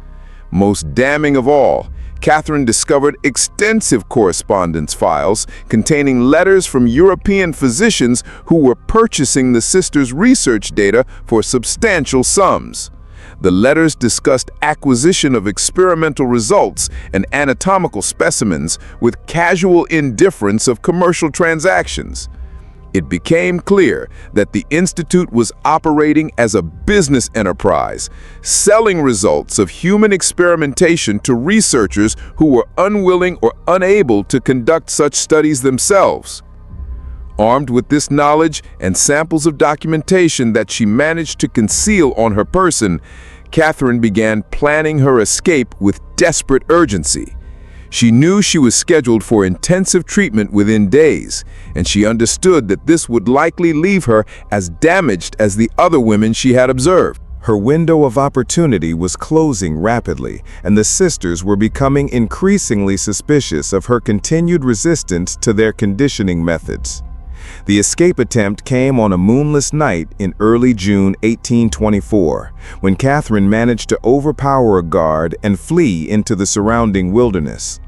Most damning of all, Catherine discovered extensive correspondence files containing letters from European physicians who were purchasing the sisters' research data for substantial sums. The letters discussed acquisition of experimental results and anatomical specimens with casual indifference of commercial transactions. It became clear that the Institute was operating as a business enterprise, selling results of human experimentation to researchers who were unwilling or unable to conduct such studies themselves. Armed with this knowledge and samples of documentation that she managed to conceal on her person, Catherine began planning her escape with desperate urgency. She knew she was scheduled for intensive treatment within days, and she understood that this would likely leave her as damaged as the other women she had observed. Her window of opportunity was closing rapidly, and the sisters were becoming increasingly suspicious of her continued resistance to their conditioning methods. The escape attempt came on a moonless night in early June 1824, when Catherine managed to overpower a guard and flee into the surrounding wilderness.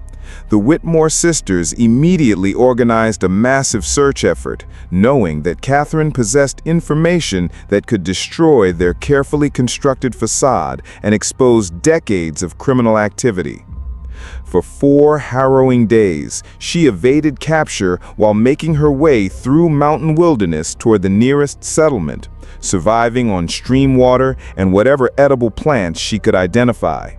The Whitmore sisters immediately organized a massive search effort, knowing that Catherine possessed information that could destroy their carefully constructed facade and expose decades of criminal activity. For 4 harrowing days, she evaded capture while making her way through mountain wilderness toward the nearest settlement, surviving on stream water and whatever edible plants she could identify.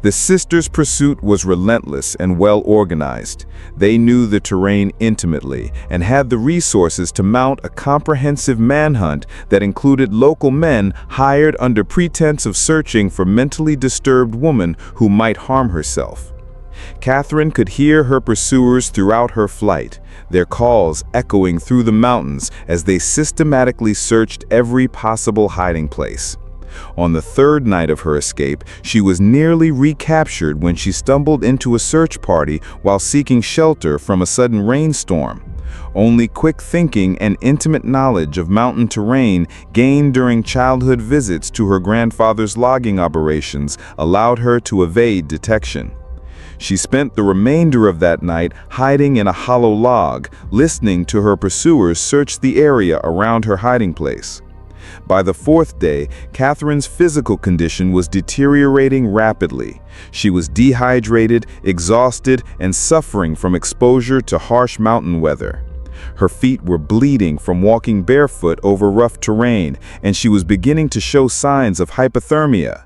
The sisters' pursuit was relentless and well organized. They knew the terrain intimately and had the resources to mount a comprehensive manhunt that included local men hired under pretense of searching for mentally disturbed women who might harm herself. Catherine could hear her pursuers throughout her flight, their calls echoing through the mountains as they systematically searched every possible hiding place. On the 3rd night of her escape, she was nearly recaptured when she stumbled into a search party while seeking shelter from a sudden rainstorm. Only quick thinking and intimate knowledge of mountain terrain gained during childhood visits to her grandfather's logging operations allowed her to evade detection. She spent the remainder of that night hiding in a hollow log, listening to her pursuers search the area around her hiding place. By the 4th day, Catherine's physical condition was deteriorating rapidly. She was dehydrated, exhausted, and suffering from exposure to harsh mountain weather. Her feet were bleeding from walking barefoot over rough terrain, and she was beginning to show signs of hypothermia.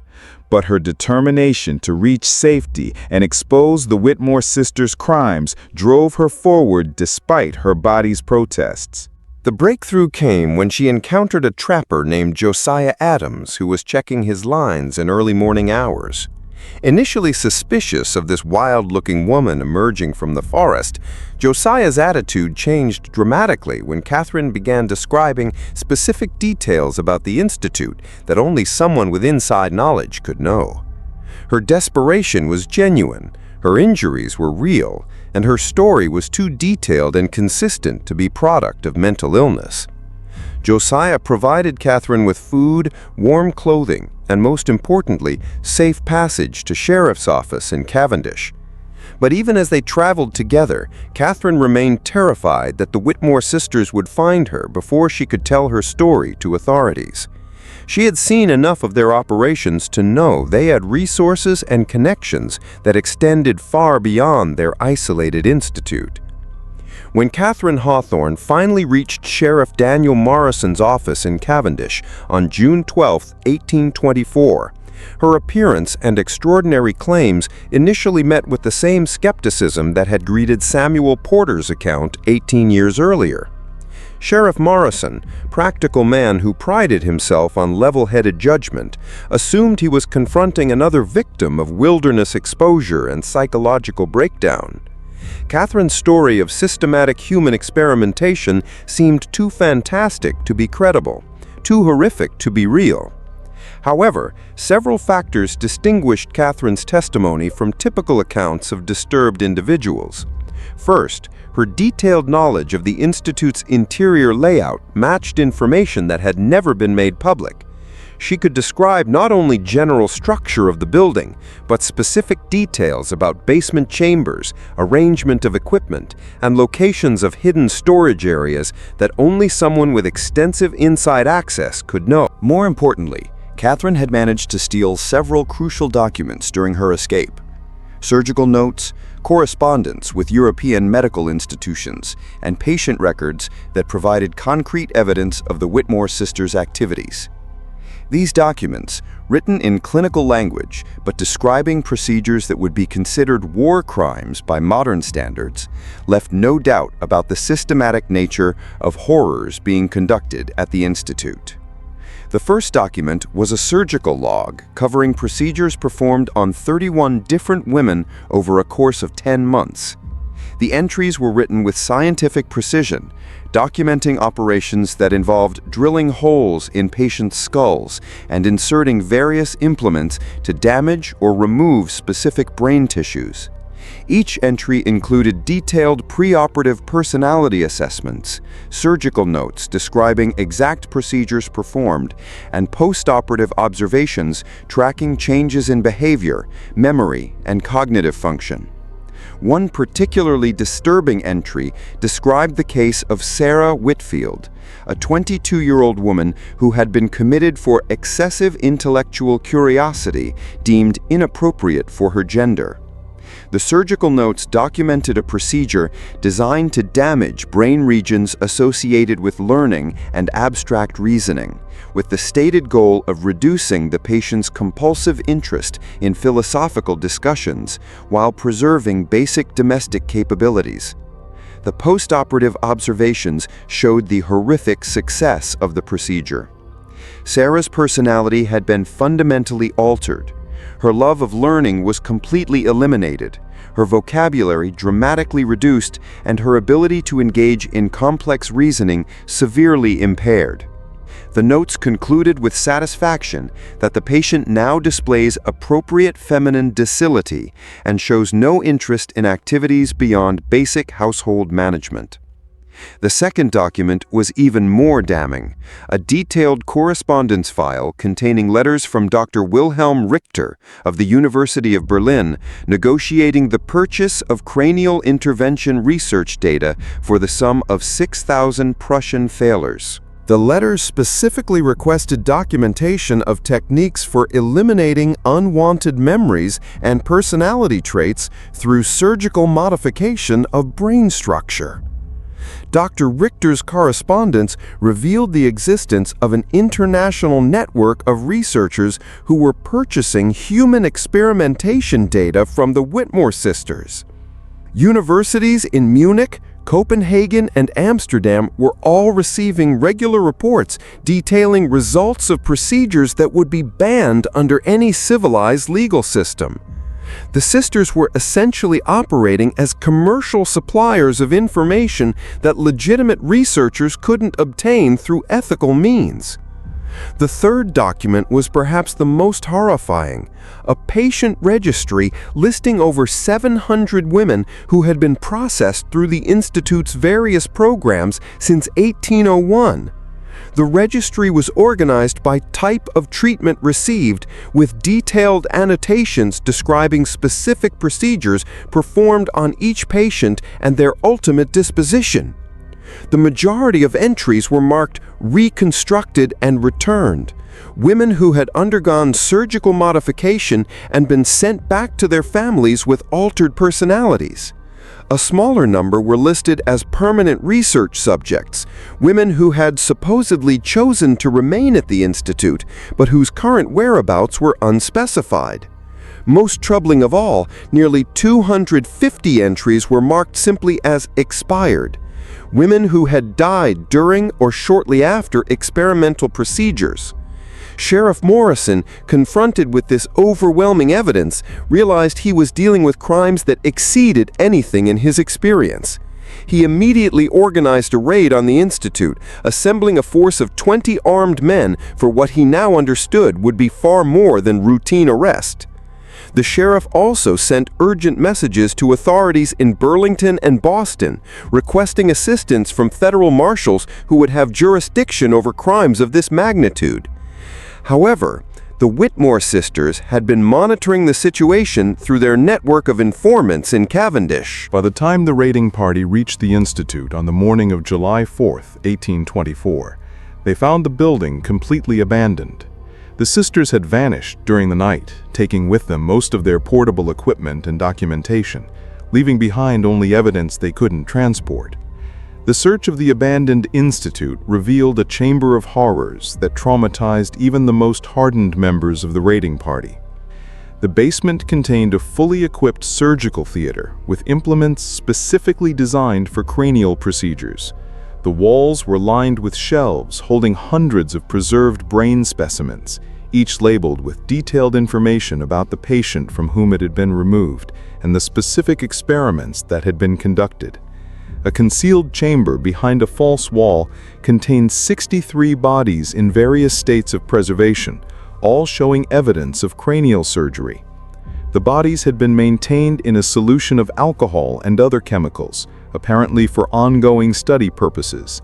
But her determination to reach safety and expose the Whitmore sisters' crimes drove her forward despite her body's protests. The breakthrough came when she encountered a trapper named Josiah Adams who was checking his lines in early morning hours. Initially suspicious of this wild-looking woman emerging from the forest, Josiah's attitude changed dramatically when Catherine began describing specific details about the Institute that only someone with inside knowledge could know. Her desperation was genuine, her injuries were real, and her story was too detailed and consistent to be product of mental illness. Josiah provided Catherine with food, warm clothing, and most importantly, safe passage to Sheriff's office in Cavendish. But even as they traveled together, Catherine remained terrified that the Whitmore sisters would find her before she could tell her story to authorities. She had seen enough of their operations to know they had resources and connections that extended far beyond their isolated institute. When Catherine Hawthorne finally reached Sheriff Daniel Morrison's office in Cavendish on June 12, 1824, her appearance and extraordinary claims initially met with the same skepticism that had greeted Samuel Porter's account 18 years earlier. Sheriff Morrison, practical man who prided himself on level-headed judgment, assumed he was confronting another victim of wilderness exposure and psychological breakdown. Catherine's story of systematic human experimentation seemed too fantastic to be credible, too horrific to be real. However, several factors distinguished Catherine's testimony from typical accounts of disturbed individuals. First, her detailed knowledge of the Institute's interior layout matched information that had never been made public. She could describe not only general structure of the building, but specific details about basement chambers, arrangement of equipment, and locations of hidden storage areas that only someone with extensive inside access could know. More importantly, Catherine had managed to steal several crucial documents during her escape: surgical notes, correspondence with European medical institutions, and patient records that provided concrete evidence of the Whitmore sisters' activities. These documents, written in clinical language but describing procedures that would be considered war crimes by modern standards, left no doubt about the systematic nature of horrors being conducted at the Institute. The first document was a surgical log covering procedures performed on 31 different women over a course of 10 months. The entries were written with scientific precision, documenting operations that involved drilling holes in patients' skulls and inserting various implements to damage or remove specific brain tissues. Each entry included detailed preoperative personality assessments, surgical notes describing exact procedures performed, and postoperative observations tracking changes in behavior, memory, and cognitive function. One particularly disturbing entry described the case of Sarah Whitfield, a 22-year-old woman who had been committed for excessive intellectual curiosity deemed inappropriate for her gender. The surgical notes documented a procedure designed to damage brain regions associated with learning and abstract reasoning, with the stated goal of reducing the patient's compulsive interest in philosophical discussions while preserving basic domestic capabilities. The postoperative observations showed the horrific success of the procedure. Sarah's personality had been fundamentally altered. Her love of learning was completely eliminated, her vocabulary dramatically reduced, and her ability to engage in complex reasoning severely impaired. The notes concluded with satisfaction that the patient now displays appropriate feminine docility and shows no interest in activities beyond basic household management. The second document was even more damning, a detailed correspondence file containing letters from Dr. Wilhelm Richter of the University of Berlin negotiating the purchase of cranial intervention research data for the sum of 6,000 Prussian thalers. The letters specifically requested documentation of techniques for eliminating unwanted memories and personality traits through surgical modification of brain structure. Dr. Richter's correspondence revealed the existence of an international network of researchers who were purchasing human experimentation data from the Whitmore sisters. Universities in Munich, Copenhagen, and Amsterdam were all receiving regular reports detailing results of procedures that would be banned under any civilized legal system. The sisters were essentially operating as commercial suppliers of information that legitimate researchers couldn't obtain through ethical means. The third document was perhaps the most horrifying, a patient registry listing over 700 women who had been processed through the Institute's various programs since 1801. The registry was organized by type of treatment received, with detailed annotations describing specific procedures performed on each patient and their ultimate disposition. The majority of entries were marked reconstructed and returned. Women who had undergone surgical modification and been sent back to their families with altered personalities. A smaller number were listed as permanent research subjects, women who had supposedly chosen to remain at the Institute, but whose current whereabouts were unspecified. Most troubling of all, nearly 250 entries were marked simply as expired. Women who had died during or shortly after experimental procedures. Sheriff Morrison, confronted with this overwhelming evidence, realized he was dealing with crimes that exceeded anything in his experience. He immediately organized a raid on the Institute, assembling a force of 20 armed men for what he now understood would be far more than routine arrest. The sheriff also sent urgent messages to authorities in Burlington and Boston, requesting assistance from federal marshals who would have jurisdiction over crimes of this magnitude. However, the Whitmore sisters had been monitoring the situation through their network of informants in Cavendish. By the time the raiding party reached the Institute on the morning of July 4, 1824, they found the building completely abandoned. The sisters had vanished during the night, taking with them most of their portable equipment and documentation, leaving behind only evidence they couldn't transport. The search of the abandoned institute revealed a chamber of horrors that traumatized even the most hardened members of the raiding party. The basement contained a fully equipped surgical theater with implements specifically designed for cranial procedures. The walls were lined with shelves holding hundreds of preserved brain specimens, each labeled with detailed information about the patient from whom it had been removed and the specific experiments that had been conducted. A concealed chamber behind a false wall contained 63 bodies in various states of preservation, all showing evidence of cranial surgery. The bodies had been maintained in a solution of alcohol and other chemicals, apparently for ongoing study purposes.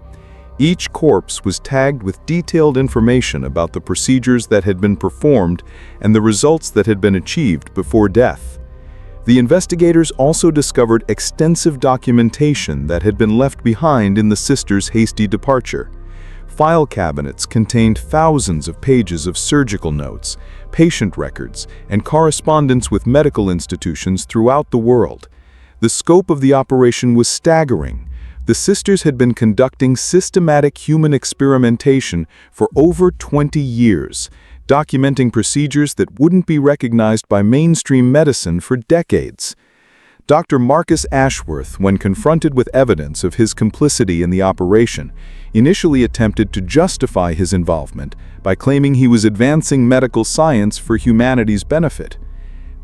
Each corpse was tagged with detailed information about the procedures that had been performed and the results that had been achieved before death. The investigators also discovered extensive documentation that had been left behind in the sisters' hasty departure. File cabinets contained thousands of pages of surgical notes, patient records, and correspondence with medical institutions throughout the world. The scope of the operation was staggering. The sisters had been conducting systematic human experimentation for over 20 years, documenting procedures that wouldn't be recognized by mainstream medicine for decades. Dr. Marcus Ashworth, when confronted with evidence of his complicity in the operation, initially attempted to justify his involvement by claiming he was advancing medical science for humanity's benefit.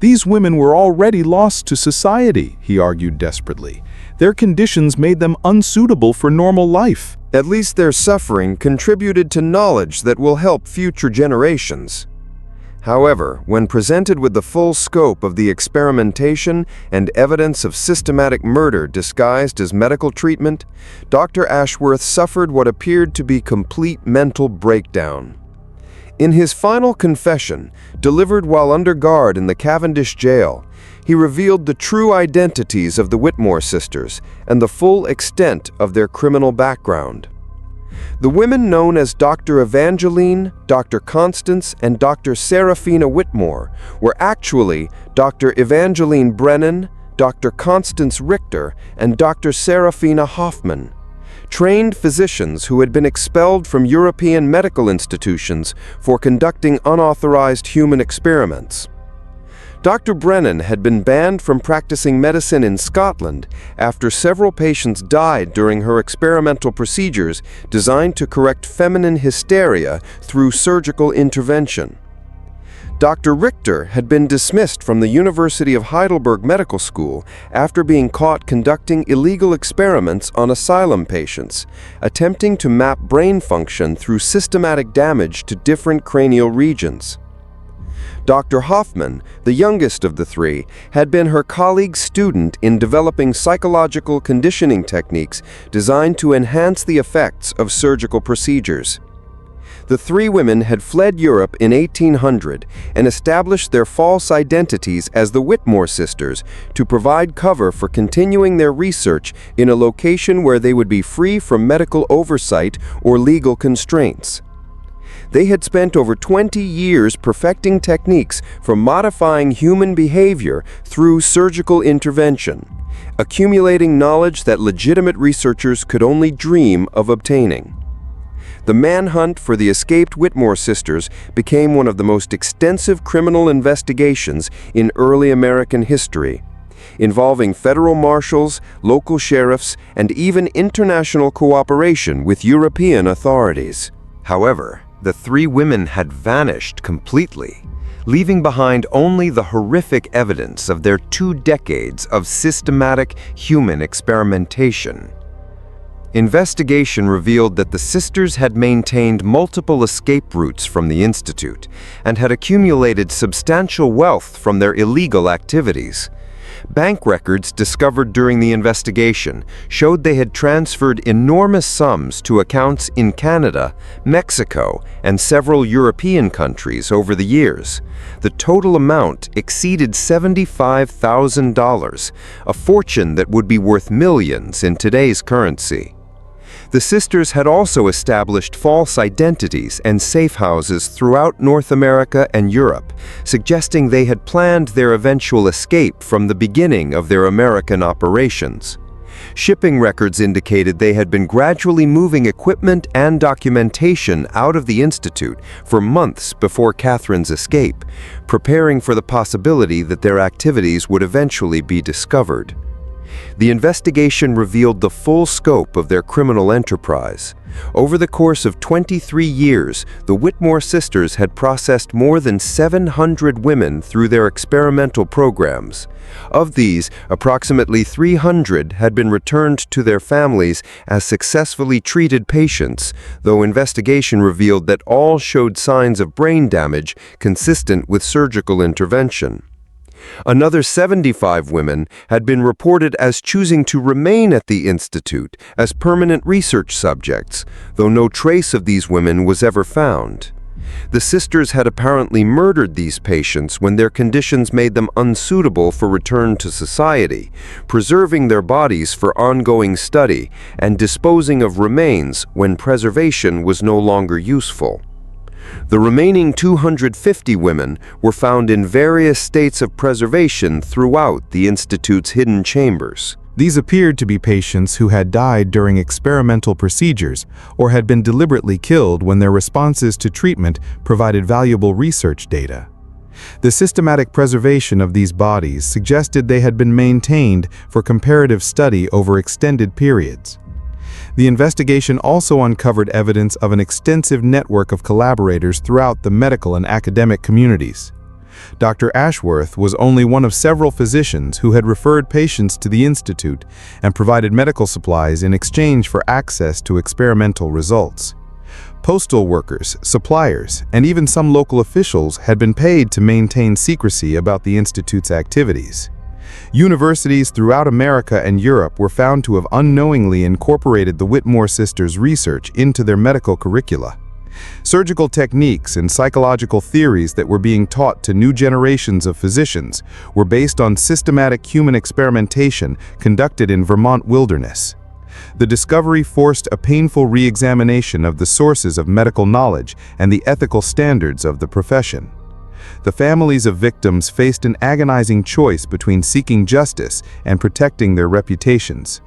These women were already lost to society, he argued desperately. Their conditions made them unsuitable for normal life. At least their suffering contributed to knowledge that will help future generations. However, when presented with the full scope of the experimentation and evidence of systematic murder disguised as medical treatment, Dr. Ashworth suffered what appeared to be complete mental breakdown. In his final confession, delivered while under guard in the Cavendish jail, he revealed the true identities of the Whitmore sisters and the full extent of their criminal background. The women known as Dr. Evangeline, Dr. Constance, and Dr. Seraphina Whitmore were actually Dr. Evangeline Brennan, Dr. Constance Richter, and Dr. Seraphina Hoffman, trained physicians who had been expelled from European medical institutions for conducting unauthorized human experiments. Dr. Brennan had been banned from practicing medicine in Scotland after several patients died during her experimental procedures designed to correct feminine hysteria through surgical intervention. Dr. Richter had been dismissed from the University of Heidelberg Medical School after being caught conducting illegal experiments on asylum patients, attempting to map brain function through systematic damage to different cranial regions. Dr. Hoffman, the youngest of the three, had been her colleague's student in developing psychological conditioning techniques designed to enhance the effects of surgical procedures. The three women had fled Europe in 1800 and established their false identities as the Whitmore sisters to provide cover for continuing their research in a location where they would be free from medical oversight or legal constraints. They had spent over 20 years perfecting techniques for modifying human behavior through surgical intervention, accumulating knowledge that legitimate researchers could only dream of obtaining. The manhunt for the escaped Whitmore sisters became one of the most extensive criminal investigations in early American history, involving federal marshals, local sheriffs, and even international cooperation with European authorities. However, the three women had vanished completely, leaving behind only the horrific evidence of their 2 decades of systematic human experimentation. Investigation revealed that the sisters had maintained multiple escape routes from the Institute and had accumulated substantial wealth from their illegal activities. Bank records discovered during the investigation showed they had transferred enormous sums to accounts in Canada, Mexico, and several European countries over the years. The total amount exceeded $75,000, a fortune that would be worth millions in today's currency. The sisters had also established false identities and safe houses throughout North America and Europe, suggesting they had planned their eventual escape from the beginning of their American operations. Shipping records indicated they had been gradually moving equipment and documentation out of the Institute for months before Catherine's escape, preparing for the possibility that their activities would eventually be discovered. The investigation revealed the full scope of their criminal enterprise. Over the course of 23 years, the Whitmore sisters had processed more than 700 women through their experimental programs. Of these, approximately 300 had been returned to their families as successfully treated patients, though investigation revealed that all showed signs of brain damage consistent with surgical intervention. Another 75 women had been reported as choosing to remain at the Institute as permanent research subjects, though no trace of these women was ever found. The sisters had apparently murdered these patients when their conditions made them unsuitable for return to society, preserving their bodies for ongoing study and disposing of remains when preservation was no longer useful. The remaining 250 women were found in various states of preservation throughout the Institute's hidden chambers. These appeared to be patients who had died during experimental procedures or had been deliberately killed when their responses to treatment provided valuable research data. The systematic preservation of these bodies suggested they had been maintained for comparative study over extended periods. The investigation also uncovered evidence of an extensive network of collaborators throughout the medical and academic communities. Dr. Ashworth was only one of several physicians who had referred patients to the Institute and provided medical supplies in exchange for access to experimental results. Postal workers, suppliers, and even some local officials had been paid to maintain secrecy about the Institute's activities. Universities throughout America and Europe were found to have unknowingly incorporated the Whitmore sisters' research into their medical curricula. Surgical techniques and psychological theories that were being taught to new generations of physicians were based on systematic human experimentation conducted in Vermont wilderness. The discovery forced a painful re-examination of the sources of medical knowledge and the ethical standards of the profession. The families of victims faced an agonizing choice between seeking justice and protecting their reputations.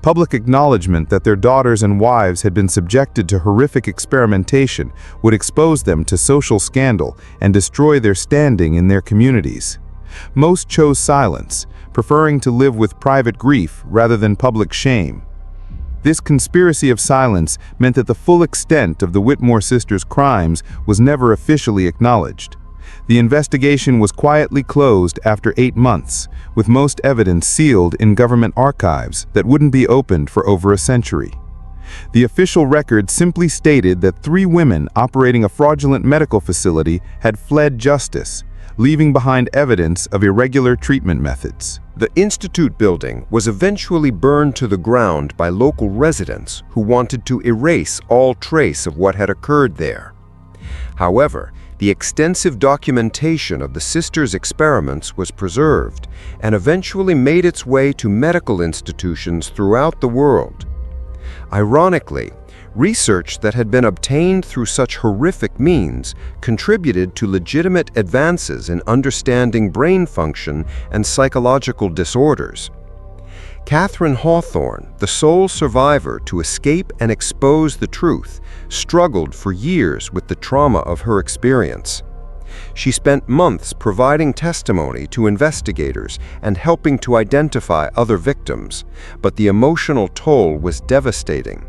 Public acknowledgement that their daughters and wives had been subjected to horrific experimentation would expose them to social scandal and destroy their standing in their communities. Most chose silence, preferring to live with private grief rather than public shame. This conspiracy of silence meant that the full extent of the Whitmore sisters' crimes was never officially acknowledged. The investigation was quietly closed after 8 months, with most evidence sealed in government archives that wouldn't be opened for over a century. The official record simply stated that 3 women operating a fraudulent medical facility had fled justice, leaving behind evidence of irregular treatment methods. The Institute building was eventually burned to the ground by local residents who wanted to erase all trace of what had occurred there. However, the extensive documentation of the sisters' experiments was preserved and eventually made its way to medical institutions throughout the world. Ironically, research that had been obtained through such horrific means contributed to legitimate advances in understanding brain function and psychological disorders. Catherine Hawthorne, the sole survivor to escape and expose the truth, struggled for years with the trauma of her experience. She spent months providing testimony to investigators and helping to identify other victims, but the emotional toll was devastating.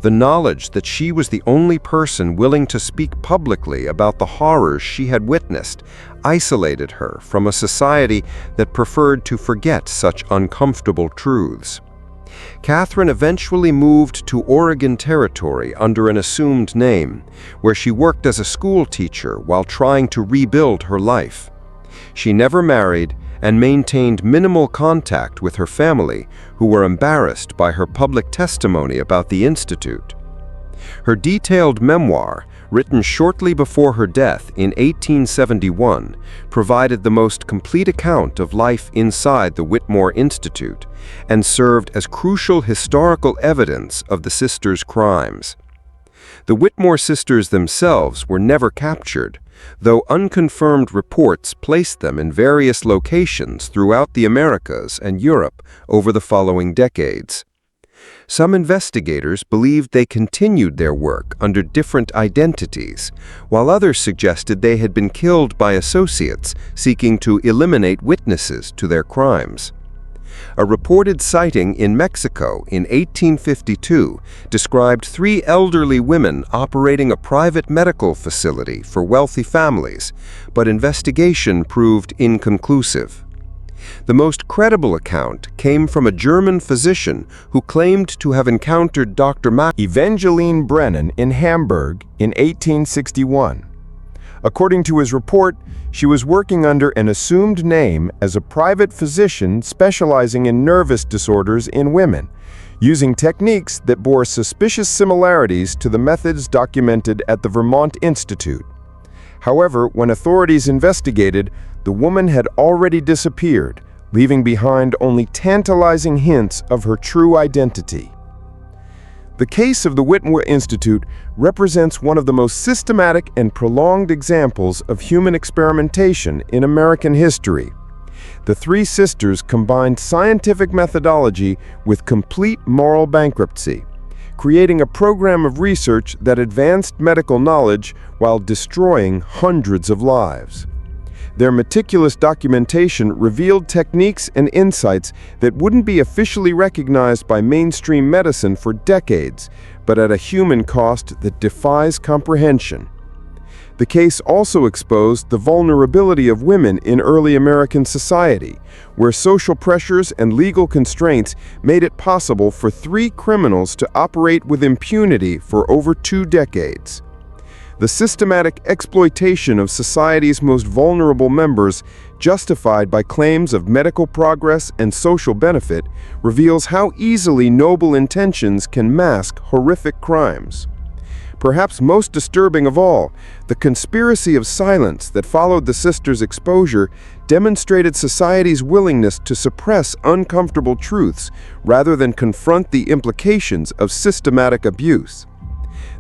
The knowledge that she was the only person willing to speak publicly about the horrors she had witnessed isolated her from a society that preferred to forget such uncomfortable truths. Catherine eventually moved to Oregon Territory under an assumed name, where she worked as a school teacher while trying to rebuild her life. She never married and maintained minimal contact with her family, who were embarrassed by her public testimony about the Institute. Her detailed memoir, written shortly before her death in 1871, provided the most complete account of life inside the Whitmore Institute and served as crucial historical evidence of the sisters' crimes. The Whitmore sisters themselves were never captured, though unconfirmed reports placed them in various locations throughout the Americas and Europe over the following decades. Some investigators believed they continued their work under different identities, while others suggested they had been killed by associates seeking to eliminate witnesses to their crimes. A reported sighting in Mexico in 1852 described 3 elderly women operating a private medical facility for wealthy families, but investigation proved inconclusive. The most credible account came from a German physician who claimed to have encountered Dr. Evangeline Brennan in Hamburg in 1861. According to his report, she was working under an assumed name as a private physician specializing in nervous disorders in women, using techniques that bore suspicious similarities to the methods documented at the Vermont Institute. However, when authorities investigated, the woman had already disappeared, leaving behind only tantalizing hints of her true identity. The case of the Whitmore Institute represents one of the most systematic and prolonged examples of human experimentation in American history. The 3 sisters combined scientific methodology with complete moral bankruptcy, creating a program of research that advanced medical knowledge while destroying hundreds of lives. Their meticulous documentation revealed techniques and insights that wouldn't be officially recognized by mainstream medicine for decades, but at a human cost that defies comprehension. The case also exposed the vulnerability of women in early American society, where social pressures and legal constraints made it possible for 3 criminals to operate with impunity for over 2 decades. The systematic exploitation of society's most vulnerable members, justified by claims of medical progress and social benefit, reveals how easily noble intentions can mask horrific crimes. Perhaps most disturbing of all, the conspiracy of silence that followed the sisters' exposure demonstrated society's willingness to suppress uncomfortable truths rather than confront the implications of systematic abuse.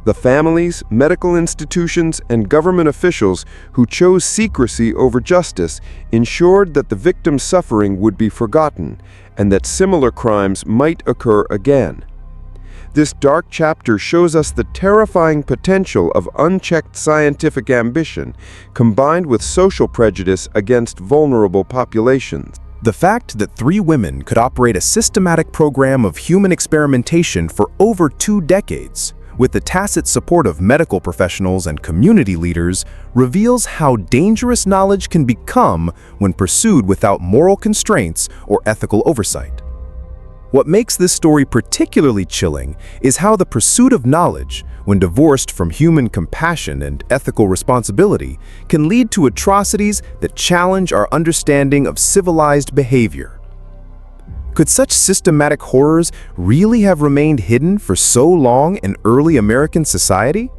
The families, medical institutions, and government officials who chose secrecy over justice ensured that the victim's suffering would be forgotten and that similar crimes might occur again. This dark chapter shows us the terrifying potential of unchecked scientific ambition combined with social prejudice against vulnerable populations. The fact that 3 women could operate a systematic program of human experimentation for over 2 decades, with the tacit support of medical professionals and community leaders, reveals how dangerous knowledge can become when pursued without moral constraints or ethical oversight. What makes this story particularly chilling is how the pursuit of knowledge, when divorced from human compassion and ethical responsibility, can lead to atrocities that challenge our understanding of civilized behavior. Could such systematic horrors really have remained hidden for so long in early American society?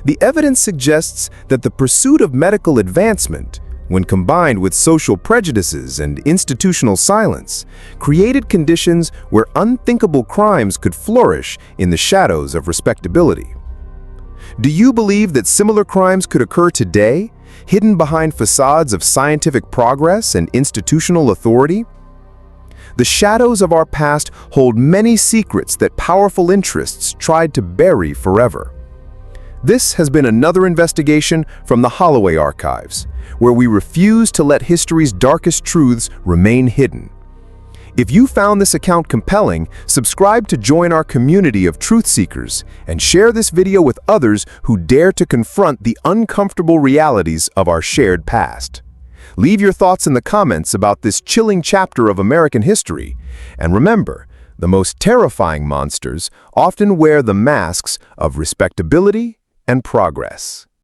The evidence suggests that the pursuit of medical advancement, when combined with social prejudices and institutional silence, created conditions where unthinkable crimes could flourish in the shadows of respectability. Do you believe that similar crimes could occur today, hidden behind facades of scientific progress and institutional authority? The shadows of our past hold many secrets that powerful interests tried to bury forever. This has been another investigation from the Holloway Archives, where we refuse to let history's darkest truths remain hidden. If you found this account compelling, subscribe to join our community of truth seekers and share this video with others who dare to confront the uncomfortable realities of our shared past. Leave your thoughts in the comments about this chilling chapter of American history. And remember, the most terrifying monsters often wear the masks of respectability and progress.